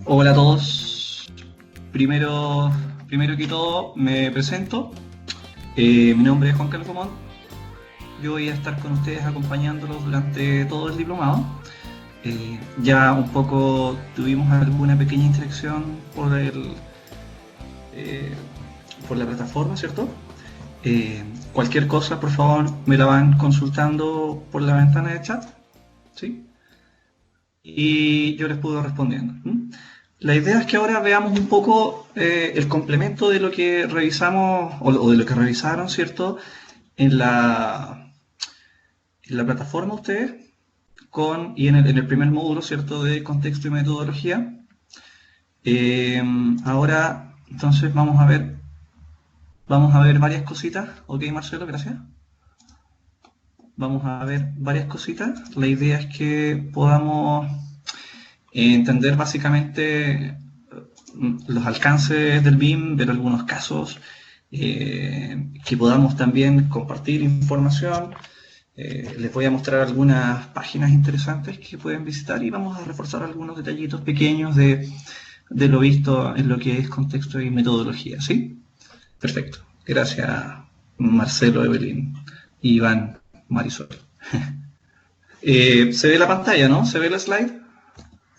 Hola a todos. Primero que todo, me presento. Mi nombre es Juan Carlos Comón. Yo voy a estar con ustedes acompañándolos durante todo el diplomado. Ya un poco tuvimos alguna pequeña interacción eh, por la plataforma, ¿cierto? Cualquier cosa, por favor, me la van consultando por la ventana de chat, ¿sí? Y yo les puedo respondiendo. La idea es que ahora veamos un poco el complemento de lo que revisamos o de lo que revisaron, ¿cierto? En la plataforma ustedes y en el primer módulo, ¿cierto? De contexto y metodología. Ahora, entonces vamos a ver varias cositas. Ok, Marcelo, gracias. Vamos a ver varias cositas. La idea es que podamos entender básicamente los alcances del BIM, ver algunos casos, que podamos también compartir información. Les voy a mostrar algunas páginas interesantes que pueden visitar y vamos a reforzar algunos detallitos pequeños de lo visto en lo que es contexto y metodología, ¿sí? Perfecto. Gracias, Marcelo, Evelyn, Iván, Marisol. Se ve la pantalla, ¿no? ¿Se ve la slide?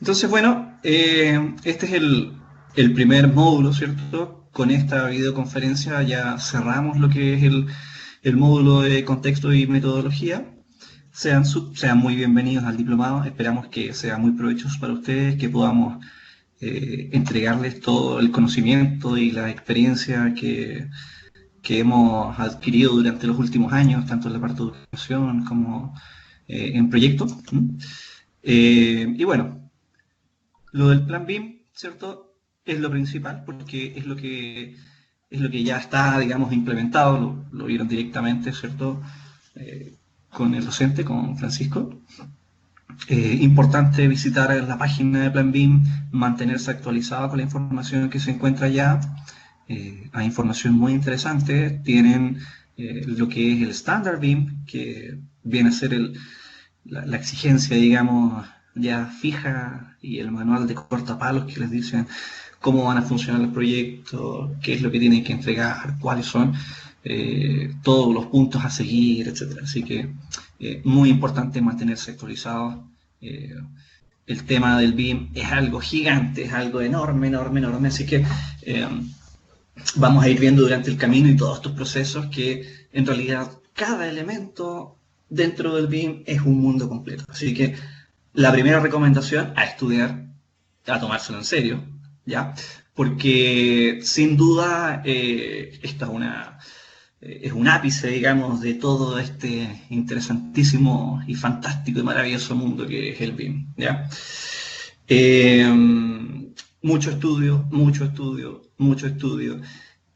Entonces, bueno, este es el primer módulo, ¿cierto? Con esta videoconferencia ya cerramos lo que es el módulo de contexto y metodología. Sean muy bienvenidos al diplomado. Esperamos que sea muy provechoso para ustedes, que podamos entregarles todo el conocimiento y la experiencia que hemos adquirido durante los últimos años, tanto en la parte de educación como en proyectos. Y bueno, lo del plan BIM, ¿cierto? Es lo principal porque es lo que ya está, digamos, implementado, lo vieron directamente, ¿cierto? Con el docente, con Francisco. Importante visitar la página de Plan BIM, mantenerse actualizado con la información que se encuentra allá. Hay información muy interesante. Tienen lo que es el Standard BIM, que viene a ser la exigencia, digamos, ya fija y el manual de cortapalos que les dicen cómo van a funcionar los proyectos, qué es lo que tienen que entregar, cuáles son todos los puntos a seguir, etcétera. Así que muy importante mantenerse actualizados. Eh, el tema del BIM es algo gigante, es algo enorme, enorme, enorme. Así que vamos a ir viendo durante el camino y todos estos procesos que en realidad cada elemento dentro del BIM es un mundo completo. Así que la primera recomendación a estudiar, a tomárselo en serio, ¿ya? Porque sin duda esta es un ápice, digamos, de todo este interesantísimo y fantástico y maravilloso mundo que es el BIM, ¿ya? Eh, mucho estudio, mucho estudio, mucho estudio.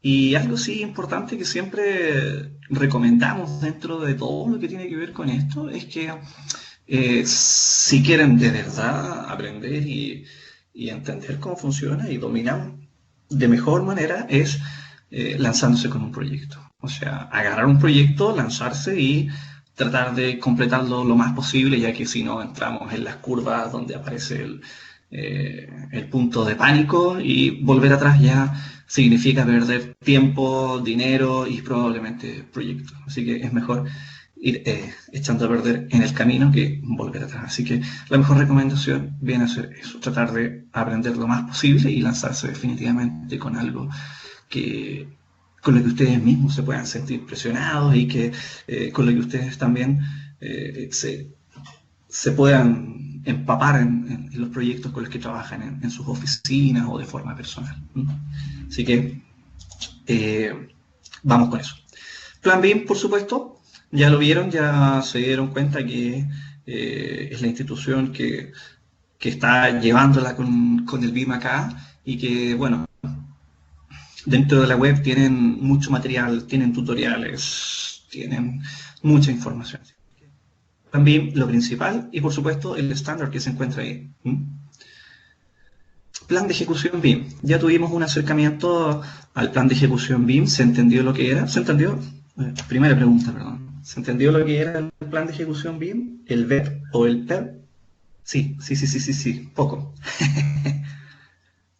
Y algo sí importante que siempre recomendamos dentro de todo lo que tiene que ver con esto es que si quieren de verdad aprender y entender cómo funciona y dominar de mejor manera es lanzándose con un proyecto. O sea, agarrar un proyecto, lanzarse y tratar de completarlo lo más posible, ya que si no entramos en las curvas donde aparece el punto de pánico y volver atrás ya significa perder tiempo, dinero y probablemente proyectos. Así que es mejor ir echando a perder en el camino que volver atrás. Así que la mejor recomendación viene a ser eso, tratar de aprender lo más posible y lanzarse definitivamente con algo que con lo que ustedes mismos se puedan sentir presionados y que con lo que ustedes también se puedan empapar en los proyectos con los que trabajan en sus oficinas o de forma personal. Así que vamos con eso. Plan BIM, por supuesto, ya lo vieron, ya se dieron cuenta que es la institución que está llevándola con el BIM acá y que, bueno, dentro de la web tienen mucho material, tienen tutoriales, tienen mucha información. También lo principal y por supuesto el estándar que se encuentra ahí. Plan de ejecución BIM. Ya tuvimos un acercamiento al plan de ejecución BIM. ¿Se entendió lo que era? ¿Se entendió? Primera pregunta, perdón. ¿Se entendió lo que era el plan de ejecución BIM? ¿El VEP o el PEP? Sí, poco.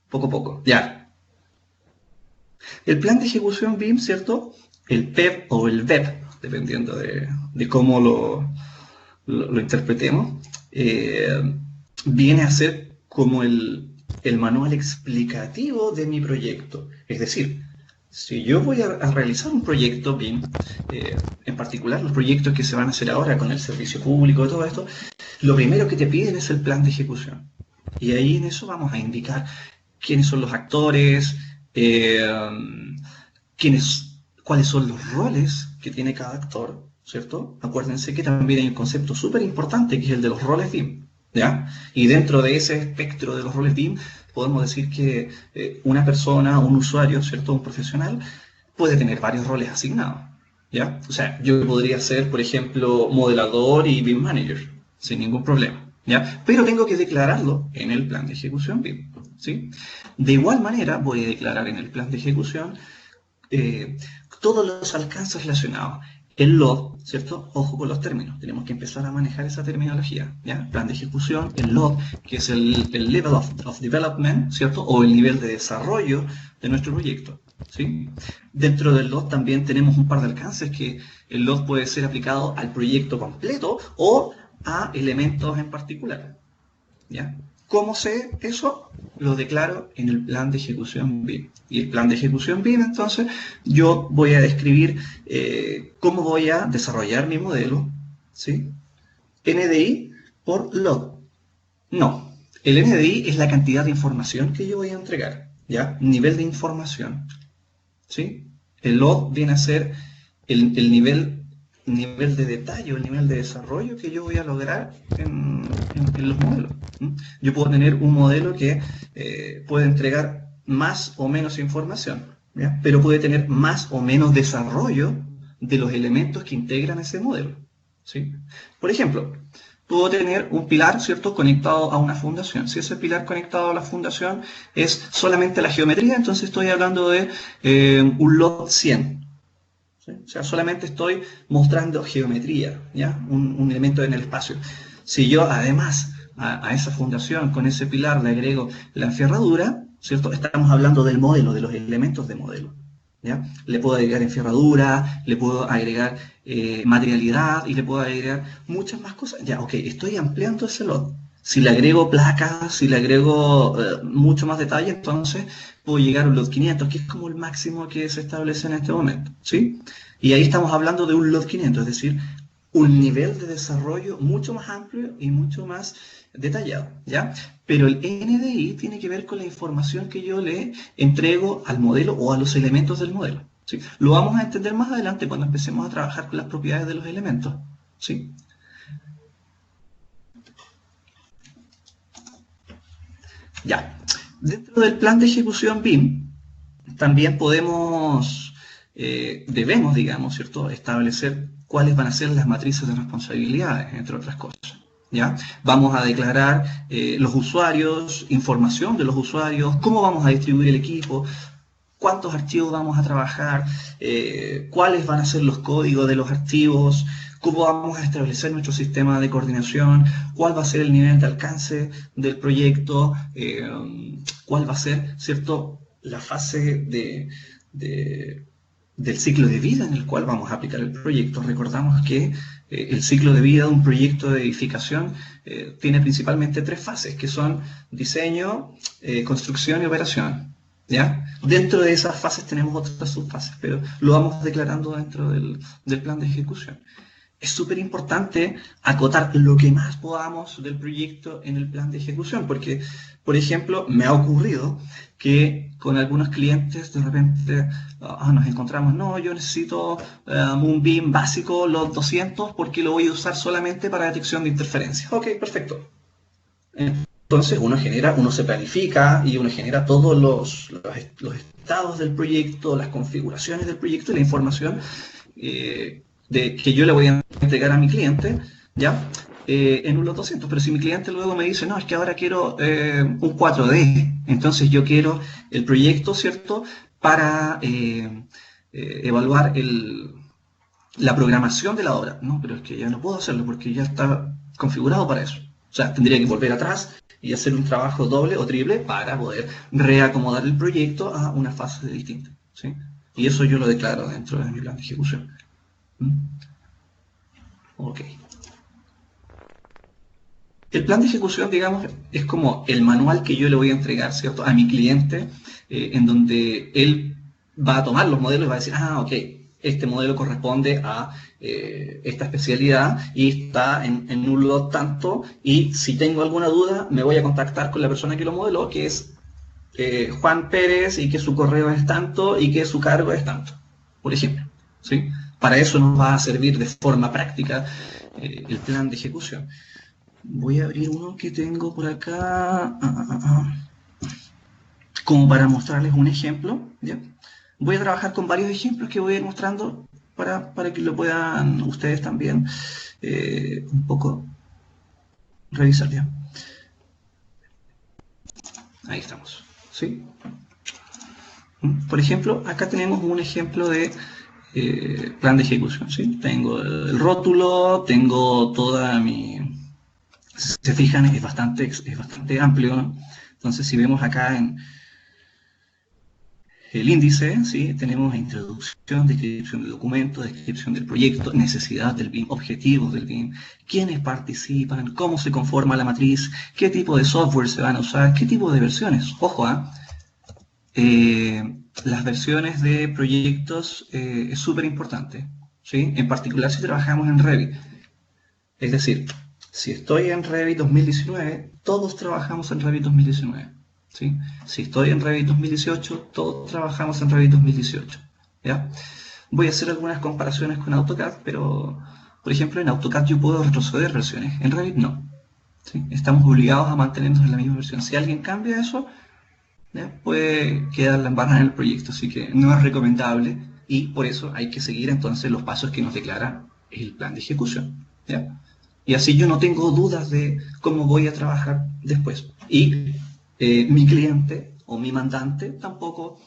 poco a poco. Ya. El plan de ejecución BIM, ¿cierto? El PEP o el VEP, dependiendo de cómo lo interpretemos, viene a ser como el manual explicativo de mi proyecto. Es decir, si yo voy a realizar un proyecto BIM, en particular los proyectos que se van a hacer ahora con el servicio público y todo esto, lo primero que te piden es el plan de ejecución. Y ahí en eso vamos a indicar quiénes son los actores, cuáles son los roles que tiene cada actor, ¿cierto? Acuérdense que también hay un concepto súper importante que es el de los roles BIM, ¿ya? Y dentro de ese espectro de los roles BIM podemos decir que una persona, un usuario, ¿cierto? Un profesional puede tener varios roles asignados, ¿ya? O sea, yo podría ser, por ejemplo, modelador y BIM manager, sin ningún problema, ¿ya? Pero tengo que declararlo en el plan de ejecución BIM, ¿sí? De igual manera voy a declarar en el plan de ejecución todos los alcances relacionados. El log, ¿cierto? Ojo con los términos, tenemos que empezar a manejar esa terminología, ¿ya? Plan de ejecución, el log, que es el level of development, ¿cierto? O el nivel de desarrollo de nuestro proyecto, ¿sí? Dentro del log también tenemos un par de alcances que el log puede ser aplicado al proyecto completo o a elementos en particular, ¿ya? ¿Cómo sé eso? Lo declaro en el plan de ejecución BIM. Y el plan de ejecución BIM, entonces, yo voy a describir cómo voy a desarrollar mi modelo, ¿sí? NDI por log. No, el NDI es la cantidad de información que yo voy a entregar, ¿ya? Nivel de información, ¿sí? El log viene a ser el nivel de detalle, el nivel de desarrollo que yo voy a lograr en los modelos. Yo puedo tener un modelo que puede entregar más o menos información, ¿ya? Pero puede tener más o menos desarrollo de los elementos que integran ese modelo, ¿sí? Por ejemplo, puedo tener un pilar, ¿cierto?, conectado a una fundación. Si ese pilar conectado a la fundación es solamente la geometría, entonces estoy hablando de un log 100. ¿Sí? O sea, solamente estoy mostrando geometría, ¿ya? Un elemento en el espacio. Si yo además a esa fundación, con ese pilar, le agrego la enferradura, ¿cierto? Estamos hablando del modelo, de los elementos de modelo, ¿ya? Le puedo agregar enferradura, le puedo agregar materialidad y le puedo agregar muchas más cosas. Ya, ok, estoy ampliando ese lot. Si le agrego placas, si le agrego mucho más detalle, entonces puedo llegar a un lot 500, que es como el máximo que se establece en este momento, ¿sí? Y ahí estamos hablando de un lot 500, es decir, un nivel de desarrollo mucho más amplio y mucho más detallado, ¿ya? Pero el NDI tiene que ver con la información que yo le entrego al modelo o a los elementos del modelo, ¿sí? Lo vamos a entender más adelante cuando empecemos a trabajar con las propiedades de los elementos, ¿sí? Ya. Dentro del plan de ejecución BIM, también debemos, digamos, ¿cierto?, establecer cuáles van a ser las matrices de responsabilidades, entre otras cosas, ¿ya? Vamos a declarar los usuarios, información de los usuarios, cómo vamos a distribuir el equipo, cuántos archivos vamos a trabajar, cuáles van a ser los códigos de los archivos, cómo vamos a establecer nuestro sistema de coordinación, cuál va a ser el nivel de alcance del proyecto, cuál va a ser, ¿cierto?, la fase del ciclo de vida en el cual vamos a aplicar el proyecto. Recordamos que el ciclo de vida de un proyecto de edificación tiene principalmente tres fases, que son diseño, construcción y operación, ¿ya? Dentro de esas fases tenemos otras subfases, pero lo vamos declarando dentro del plan de ejecución. Es súper importante acotar lo que más podamos del proyecto en el plan de ejecución, porque, por ejemplo, me ha ocurrido que con algunos clientes de repente nos encontramos, no, yo necesito un BIM básico, los 200, porque lo voy a usar solamente para detección de interferencias. Ok, perfecto. Entonces uno se planifica y uno genera todos los estados del proyecto, las configuraciones del proyecto y la información que yo le voy a entregar a mi cliente, ¿ya? En un lot 200, pero si mi cliente luego me dice, no, es que ahora quiero un 4D, entonces yo quiero el proyecto, ¿cierto?, para evaluar la programación de la obra. No, pero es que ya no puedo hacerlo porque ya está configurado para eso. O sea, tendría que volver atrás y hacer un trabajo doble o triple para poder reacomodar el proyecto a una fase distinta, ¿sí? Y eso yo lo declaro dentro de mi plan de ejecución. ¿Mm? Ok. El plan de ejecución, digamos, es como el manual que yo le voy a entregar, ¿cierto?, a mi cliente, en donde él va a tomar los modelos y va a decir, ah, ok, este modelo corresponde a esta especialidad y está en un lot tanto, y si tengo alguna duda me voy a contactar con la persona que lo modeló, que es Juan Pérez, y que su correo es tanto y que su cargo es tanto, por ejemplo, ¿sí? Para eso nos va a servir de forma práctica el plan de ejecución. Voy a abrir uno que tengo por acá, como para mostrarles un ejemplo, ¿ya? Voy a trabajar con varios ejemplos que voy a ir mostrando para que lo puedan ustedes también un poco revisar, ¿ya? Ahí estamos, ¿sí? Por ejemplo, acá tenemos un ejemplo de plan de ejecución, ¿sí? Tengo el rótulo, tengo toda mi... Si se fijan, es bastante amplio, ¿no? Entonces, si vemos acá en el índice, ¿sí?, tenemos introducción, descripción del documento, descripción del proyecto, necesidad del BIM, objetivos del BIM, quiénes participan, cómo se conforma la matriz, qué tipo de software se van a usar, qué tipo de versiones. Ojo, las versiones de proyectos es súper importante, ¿sí? En particular si trabajamos en Revit. Es decir, si estoy en Revit 2019, todos trabajamos en Revit 2019. ¿Sí? Si estoy en Revit 2018, todos trabajamos en Revit 2018. ¿Ya? Voy a hacer algunas comparaciones con AutoCAD, pero, por ejemplo, en AutoCAD yo puedo retroceder versiones, en Revit no. ¿Sí? Estamos obligados a mantenernos en la misma versión. Si alguien cambia eso, ¿ya?, puede quedar la embarrada en el proyecto, así que no es recomendable, y por eso hay que seguir entonces los pasos que nos declara el plan de ejecución, ¿ya? Y así yo no tengo dudas de cómo voy a trabajar después. Y mi cliente o mi mandante tampoco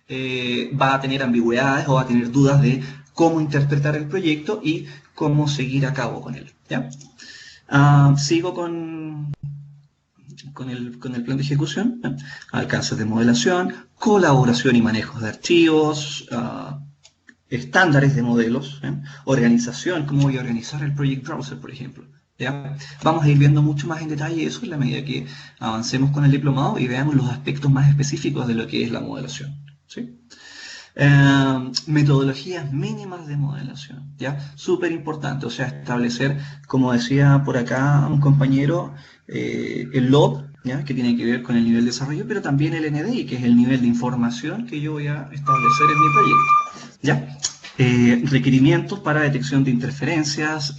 va a tener ambigüedades o va a tener dudas de cómo interpretar el proyecto y cómo seguir a cabo con él, ¿ya? Sigo con el plan de ejecución, ¿eh? Alcances de modelación, colaboración y manejo de archivos, estándares de modelos, ¿eh? Organización, cómo voy a organizar el Project Browser, por ejemplo, ¿ya? Vamos a ir viendo mucho más en detalle eso en la medida que avancemos con el diplomado y veamos los aspectos más específicos de lo que es la modelación, ¿sí? Metodologías mínimas de modelación, ¿ya? Súper importante, o sea, establecer, como decía por acá un compañero, el LOB, ¿ya?, que tiene que ver con el nivel de desarrollo, pero también el NDI, que es el nivel de información que yo voy a establecer en mi proyecto, ¿ya? Requerimientos para detección de interferencias,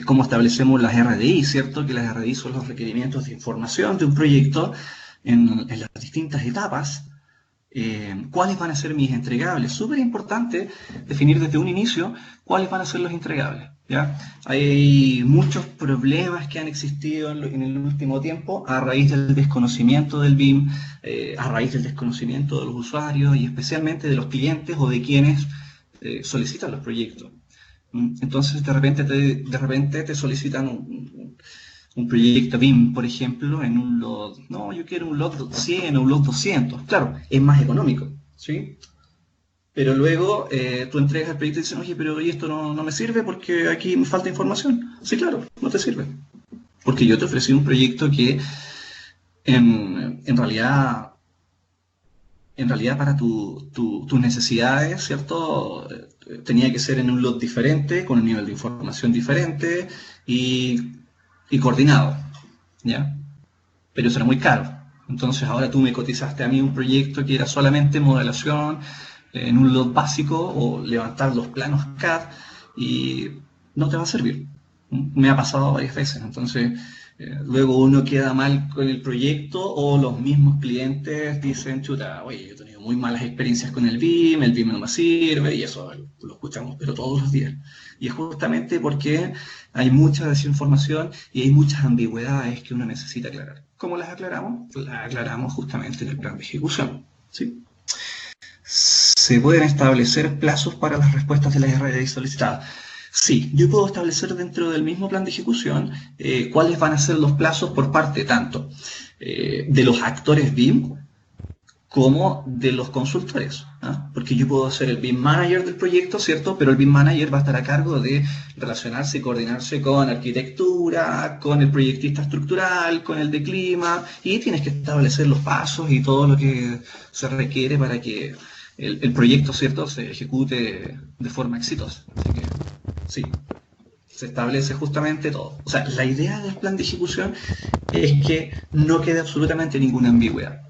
cómo establecemos las RDI, ¿cierto? Que las RDI son los requerimientos de información de un proyecto en las distintas etapas. ¿Cuáles van a ser mis entregables? Súper importante definir desde un inicio cuáles van a ser los entregables, ¿ya? Hay muchos problemas que han existido en el último tiempo a raíz del desconocimiento del BIM, a raíz del desconocimiento de los usuarios y especialmente de los clientes o de quienes solicitan los proyectos. Entonces de repente te solicitan un proyecto BIM, por ejemplo, en un lot, no, yo quiero un lot 100 o un lot 200, claro, es más económico, ¿sí? Pero luego tú entregas el proyecto y dices, oye, pero esto no me sirve porque aquí me falta información. Sí, claro, no te sirve. Porque yo te ofrecí un proyecto que en realidad para tus necesidades, ¿cierto? Tenía que ser en un lot diferente, con un nivel de información diferente y coordinado, ¿ya? Pero eso era muy caro. Entonces ahora tú me cotizaste a mí un proyecto que era solamente modelación en un lot básico o levantar los planos CAD y no te va a servir. Me ha pasado varias veces. Entonces luego uno queda mal con el proyecto o los mismos clientes dicen, chuta, oye, yo he tenido muy malas experiencias con el BIM no me sirve, y eso lo escuchamos pero todos los días. Y es justamente porque hay mucha desinformación y hay muchas ambigüedades que uno necesita aclarar. ¿Cómo las aclaramos? Las aclaramos justamente en el plan de ejecución, ¿sí? Se pueden establecer plazos para las respuestas de las RDI solicitadas. Sí, yo puedo establecer dentro del mismo plan de ejecución cuáles van a ser los plazos por parte tanto de los actores BIM como de los consultores, ¿ah? Porque yo puedo ser el BIM Manager del proyecto, ¿cierto? Pero el BIM Manager va a estar a cargo de relacionarse y coordinarse con arquitectura, con el proyectista estructural, con el de clima, y tienes que establecer los pasos y todo lo que se requiere para que el proyecto, ¿cierto?, se ejecute de forma exitosa. Así que, sí, se establece justamente todo. O sea, la idea del plan de ejecución es que no quede absolutamente ninguna ambigüedad.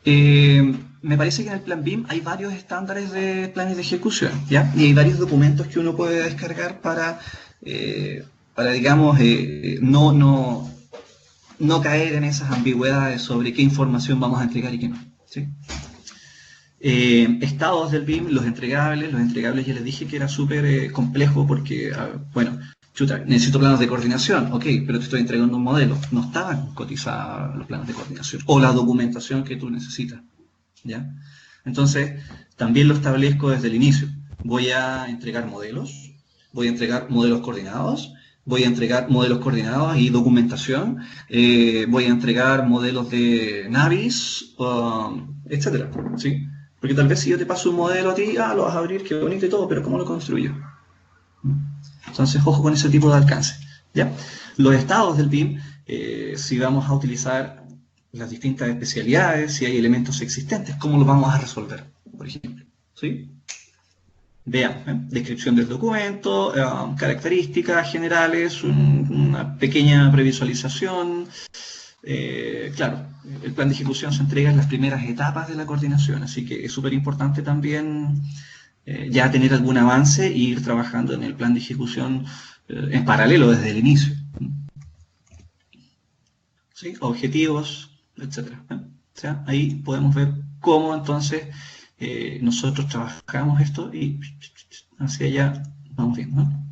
Me parece que en el plan BIM hay varios estándares de planes de ejecución, ¿ya? Y hay varios documentos que uno puede descargar para digamos, no caer en esas ambigüedades sobre qué información vamos a entregar y qué no, ¿sí? Estados del BIM, los entregables ya les dije que era súper complejo porque, bueno, chuta, necesito planos de coordinación, ok, pero te estoy entregando un modelo. No estaban cotizados los planos de coordinación o la documentación que tú necesitas, ¿ya? Entonces, también lo establezco desde el inicio. Voy a entregar modelos, voy a entregar modelos coordinados, voy a entregar modelos coordinados y documentación, voy a entregar modelos de Navis, etcétera, ¿sí? Porque tal vez si yo te paso un modelo a ti, lo vas a abrir, qué bonito y todo, pero ¿cómo lo construyo? Entonces, ojo con ese tipo de alcance, ¿ya? Los estados del BIM, si vamos a utilizar las distintas especialidades, si hay elementos existentes, ¿cómo lo vamos a resolver, por ejemplo? ¿Sí? Vean, descripción del documento, características generales, una pequeña previsualización. Claro, el plan de ejecución se entrega en las primeras etapas de la coordinación, así que es súper importante también ya tener algún avance e ir trabajando en el plan de ejecución en paralelo desde el inicio. ¿Sí? Objetivos, etcétera. O sea, ahí podemos ver cómo entonces nosotros trabajamos esto y hacia allá vamos viendo, ¿no?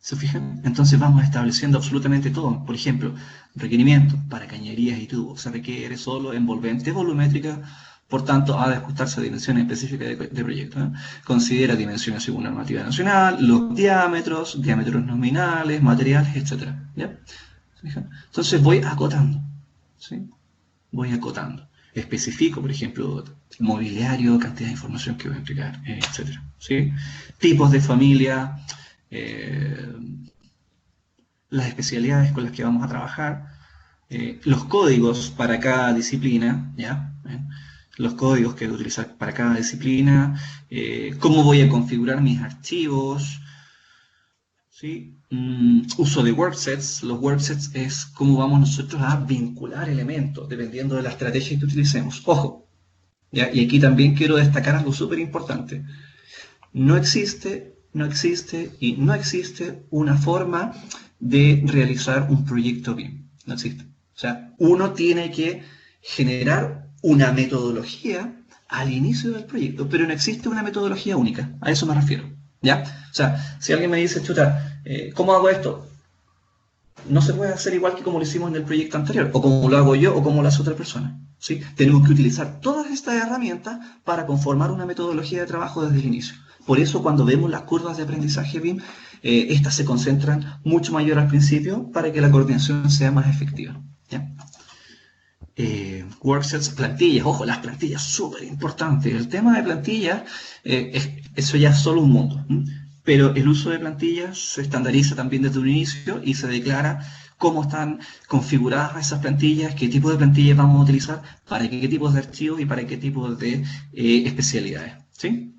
¿Se fijan? Entonces vamos estableciendo absolutamente todo. Por ejemplo, requerimientos para cañerías y tubos. Se requiere solo envolvente volumétrica, por tanto, ha de ajustarse a dimensiones específicas de proyecto, ¿eh? Considera dimensiones según normativa nacional, los diámetros nominales, materiales, etc. ¿Ya? ¿Se fijan? Entonces voy acotando. ¿Sí? Voy acotando. Especifico, por ejemplo, mobiliario, cantidad de información que voy a entregar, etc. ¿Sí? Tipos de familia, las especialidades con las que vamos a trabajar, los códigos para cada disciplina, ¿ya? Los códigos que voy a utilizar para cada disciplina, cómo voy a configurar mis archivos, ¿sí? Uso de worksets. Los worksets es cómo vamos nosotros a vincular elementos, dependiendo de la estrategia que utilicemos. Ojo, ¿ya? Y aquí también quiero destacar algo súper importante. No existe una forma de realizar un proyecto BIM. No existe. O sea, uno tiene que generar una metodología al inicio del proyecto, pero no existe una metodología única. A eso me refiero. ¿Ya? O sea, si alguien me dice, chuta, ¿cómo hago esto? No se puede hacer igual que como lo hicimos en el proyecto anterior, o como lo hago yo, o como lo hace otra persona. ¿Sí? Tenemos que utilizar todas estas herramientas para conformar una metodología de trabajo desde el inicio. Por eso cuando vemos las curvas de aprendizaje BIM, estas se concentran mucho mayor al principio para que la coordinación sea más efectiva. ¿Ya? Worksets, plantillas, ojo, las plantillas, súper importante. El tema de plantillas, eso ya es solo un mundo. Pero el uso de plantillas se estandariza también desde un inicio y se declara cómo están configuradas esas plantillas, qué tipo de plantillas vamos a utilizar, para qué tipos de archivos y para qué tipos de especialidades. ¿Sí?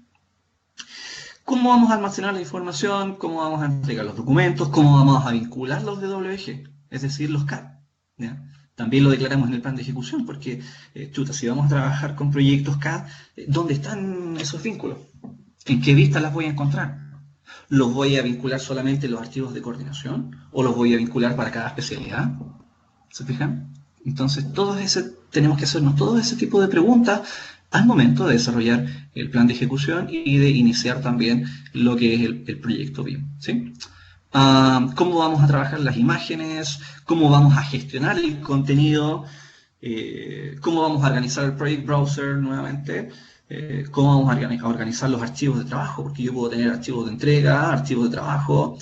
¿Cómo vamos a almacenar la información? ¿Cómo vamos a entregar los documentos? ¿Cómo vamos a vincular los DWG? Es decir, los CAD. ¿Ya? También lo declaramos en el plan de ejecución, porque, si vamos a trabajar con proyectos CAD, ¿dónde están esos vínculos? ¿En qué vista las voy a encontrar? ¿Los voy a vincular solamente en los archivos de coordinación? ¿O los voy a vincular para cada especialidad? ¿Se fijan? Entonces, tenemos que hacernos todo ese tipo de preguntas al momento de desarrollar el plan de ejecución y de iniciar también lo que es el proyecto BIM. ¿Sí? Cómo vamos a trabajar las imágenes, cómo vamos a gestionar el contenido, cómo vamos a organizar el Project Browser nuevamente, cómo vamos a organizar los archivos de trabajo, porque yo puedo tener archivos de entrega, archivos de trabajo,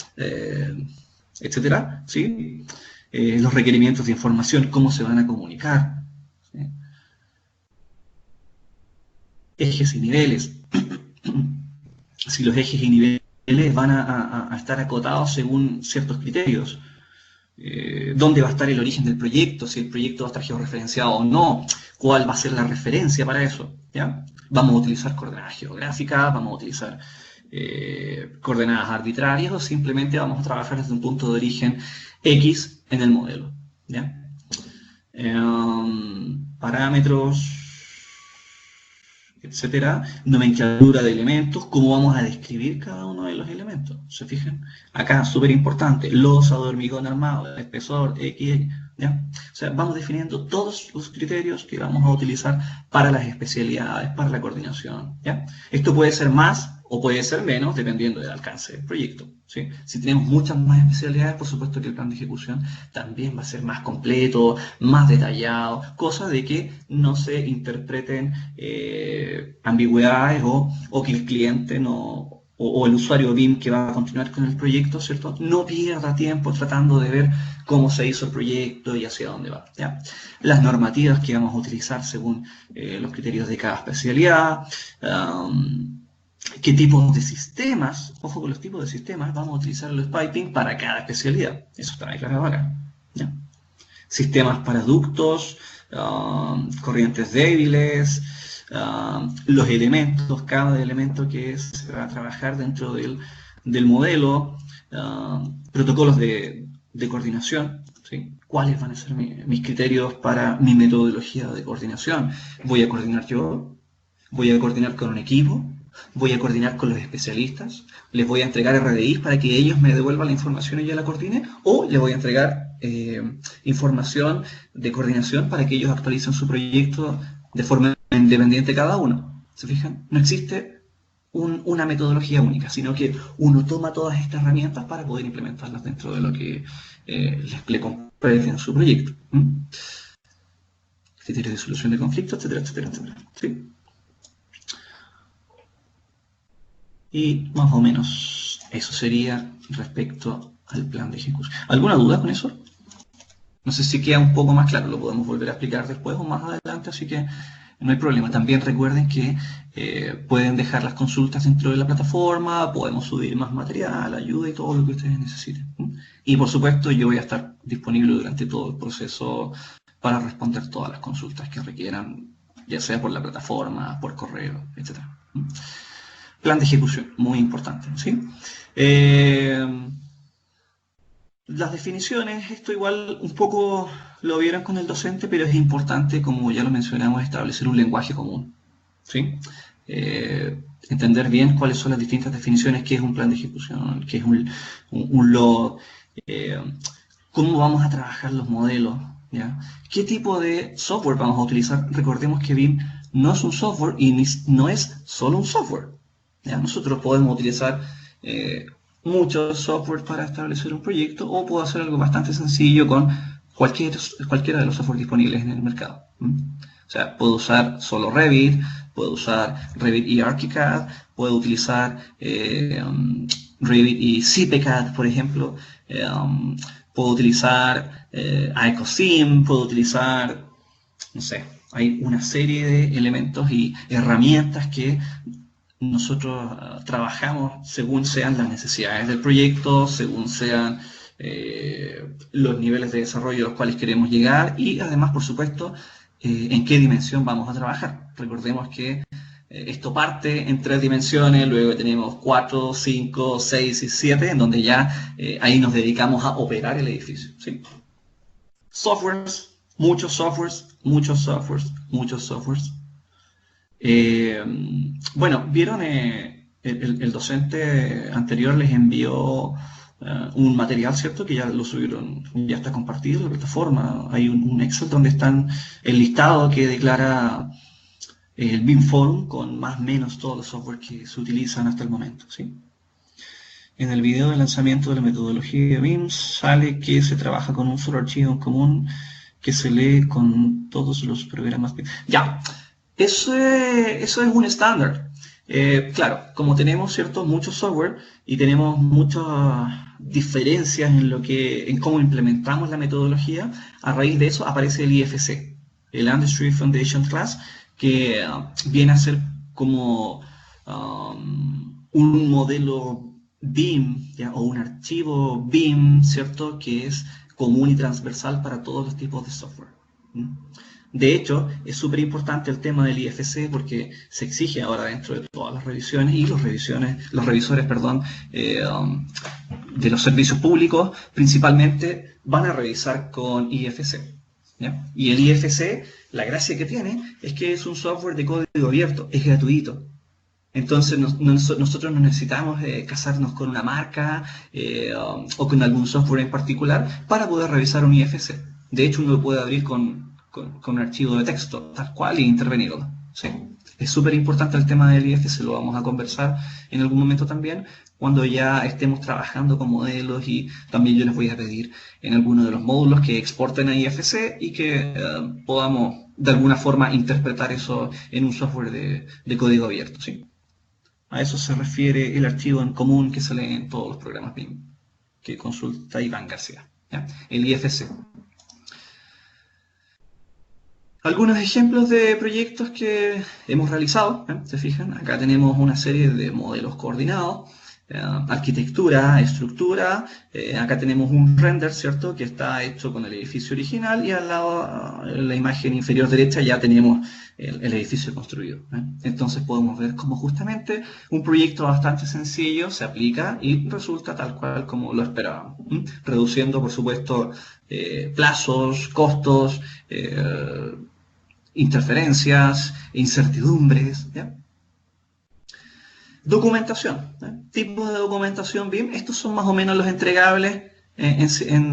etcétera, ¿sí? Los requerimientos de información, cómo se van a comunicar, ¿sí? Ejes y niveles. Si los ejes y niveles van a estar acotados según ciertos criterios. Dónde va a estar el origen del proyecto, si el proyecto va a estar georreferenciado o no, cuál va a ser la referencia para eso, ¿ya? Vamos a utilizar coordenadas geográficas, vamos a utilizar coordenadas arbitrarias o simplemente vamos a trabajar desde un punto de origen X en el modelo, ¿ya? Parámetros, etcétera, nomenclatura de elementos, cómo vamos a describir cada uno de los elementos. ¿Se fijan? Acá, súper importante, losa de hormigón armado, espesor, X, ¿ya? O sea, vamos definiendo todos los criterios que vamos a utilizar para las especialidades, para la coordinación, ¿ya? Esto puede ser más o puede ser menos, dependiendo del alcance del proyecto, ¿sí? Si tenemos muchas más especialidades, por supuesto que el plan de ejecución también va a ser más completo, más detallado, cosa de que no se interpreten ambigüedades o que el cliente no, o el usuario BIM que va a continuar con el proyecto, ¿cierto? No pierda tiempo tratando de ver cómo se hizo el proyecto y hacia dónde va, ¿ya? Las normativas que vamos a utilizar según los criterios de cada especialidad, qué tipos de sistemas, ojo con los tipos de sistemas, vamos a utilizar los piping para cada especialidad. Eso está declarado acá, ¿ya? Sistemas para ductos, corrientes débiles, los elementos, cada elemento que se va a trabajar dentro del modelo, protocolos de coordinación, ¿sí? ¿Cuáles van a ser mis criterios para mi metodología de coordinación? ¿Voy a coordinar yo? ¿Voy a coordinar con un equipo? ¿Voy a coordinar con los especialistas? ¿Les voy a entregar RDIs para que ellos me devuelvan la información y yo la coordine? ¿O les voy a entregar información de coordinación para que ellos actualicen su proyecto de forma independiente cada uno? ¿Se fijan? No existe una metodología única, sino que uno toma todas estas herramientas para poder implementarlas dentro de lo que les compete en su proyecto. Criterios de solución de conflictos, etcétera, etcétera, etcétera. ¿Sí? Y más o menos eso sería respecto al plan de ejecución. ¿Alguna duda con eso? No sé si queda un poco más claro, lo podemos volver a explicar después o más adelante, así que no hay problema. También recuerden que pueden dejar las consultas dentro de la plataforma, podemos subir más material, ayuda y todo lo que ustedes necesiten. Y por supuesto yo voy a estar disponible durante todo el proceso para responder todas las consultas que requieran, ya sea por la plataforma, por correo, etc. Plan de ejecución, muy importante, ¿sí? Las definiciones, esto igual un poco lo vieron con el docente, pero es importante, como ya lo mencionamos, establecer un lenguaje común, ¿sí? Entender bien cuáles son las distintas definiciones, qué es un plan de ejecución, qué es un log, cómo vamos a trabajar los modelos, ¿ya? ¿Qué tipo de software vamos a utilizar? Recordemos que BIM no es un software y no es solo un software, ¿ya? Nosotros podemos utilizar muchos software para establecer un proyecto o puedo hacer algo bastante sencillo con cualquiera de los software disponibles en el mercado. O sea, puedo usar solo Revit, puedo usar Revit y ArchiCAD, puedo utilizar Revit y CPCAD, por ejemplo, puedo utilizar IcoSim, puedo utilizar, no sé, hay una serie de elementos y herramientas que nosotros trabajamos según sean las necesidades del proyecto, según sean los niveles de desarrollo a los cuales queremos llegar y además, por supuesto, en qué dimensión vamos a trabajar. Recordemos que esto parte en 3 dimensiones, luego tenemos 4, 5, 6 y 7, en donde ya ahí nos dedicamos a operar el edificio, ¿sí? Softwares, muchos softwares, muchos softwares, muchos softwares. Bueno, vieron, el docente anterior les envió un material, ¿cierto? Que ya lo subieron, ya está compartido en la plataforma. Hay un Excel donde están el listado que declara el BIM Forum con más o menos todos los software que se utilizan hasta el momento, ¿sí? En el video de lanzamiento de la metodología de BIM sale que se trabaja con un solo archivo en común que se lee con todos los programas. Ya. Eso es un estándar. Claro, como tenemos cierto mucho software y tenemos muchas diferencias en cómo implementamos la metodología, a raíz de eso aparece el IFC, el Industry Foundation Class, que viene a ser como un modelo BIM, ¿ya? O un archivo BIM, ¿cierto? Que es común y transversal para todos los tipos de software. ¿Mm? De hecho, es súper importante el tema del IFC porque se exige ahora dentro de todas las revisiones y los revisores, perdón, de los servicios públicos, principalmente van a revisar con IFC. ¿Ya? Y el IFC, la gracia que tiene es que es un software de código abierto, es gratuito. Entonces nosotros no necesitamos casarnos con una marca o con algún software en particular para poder revisar un IFC. De hecho, uno lo puede abrir con un archivo de texto, tal cual, e intervenirlo. ¿Sí? Es súper importante el tema del IFC, lo vamos a conversar en algún momento también, cuando ya estemos trabajando con modelos, y también yo les voy a pedir en alguno de los módulos que exporten a IFC y que podamos de alguna forma interpretar eso en un software de código abierto. ¿Sí? A eso se refiere el archivo en común que sale en todos los programas BIM, que consulta Iván García. ¿Ya? El IFC. Algunos ejemplos de proyectos que hemos realizado, ¿se fijan? Acá tenemos una serie de modelos coordinados, arquitectura, estructura, acá tenemos un render, ¿cierto? Que está hecho con el edificio original, y al lado, en la imagen inferior derecha, ya tenemos el edificio construido. Entonces podemos ver cómo justamente un proyecto bastante sencillo se aplica y resulta tal cual como lo esperábamos, reduciendo, por supuesto, plazos, costos, interferencias, incertidumbres. ¿Ya? Documentación. Tipos de documentación BIM. Estos son más o menos los entregables.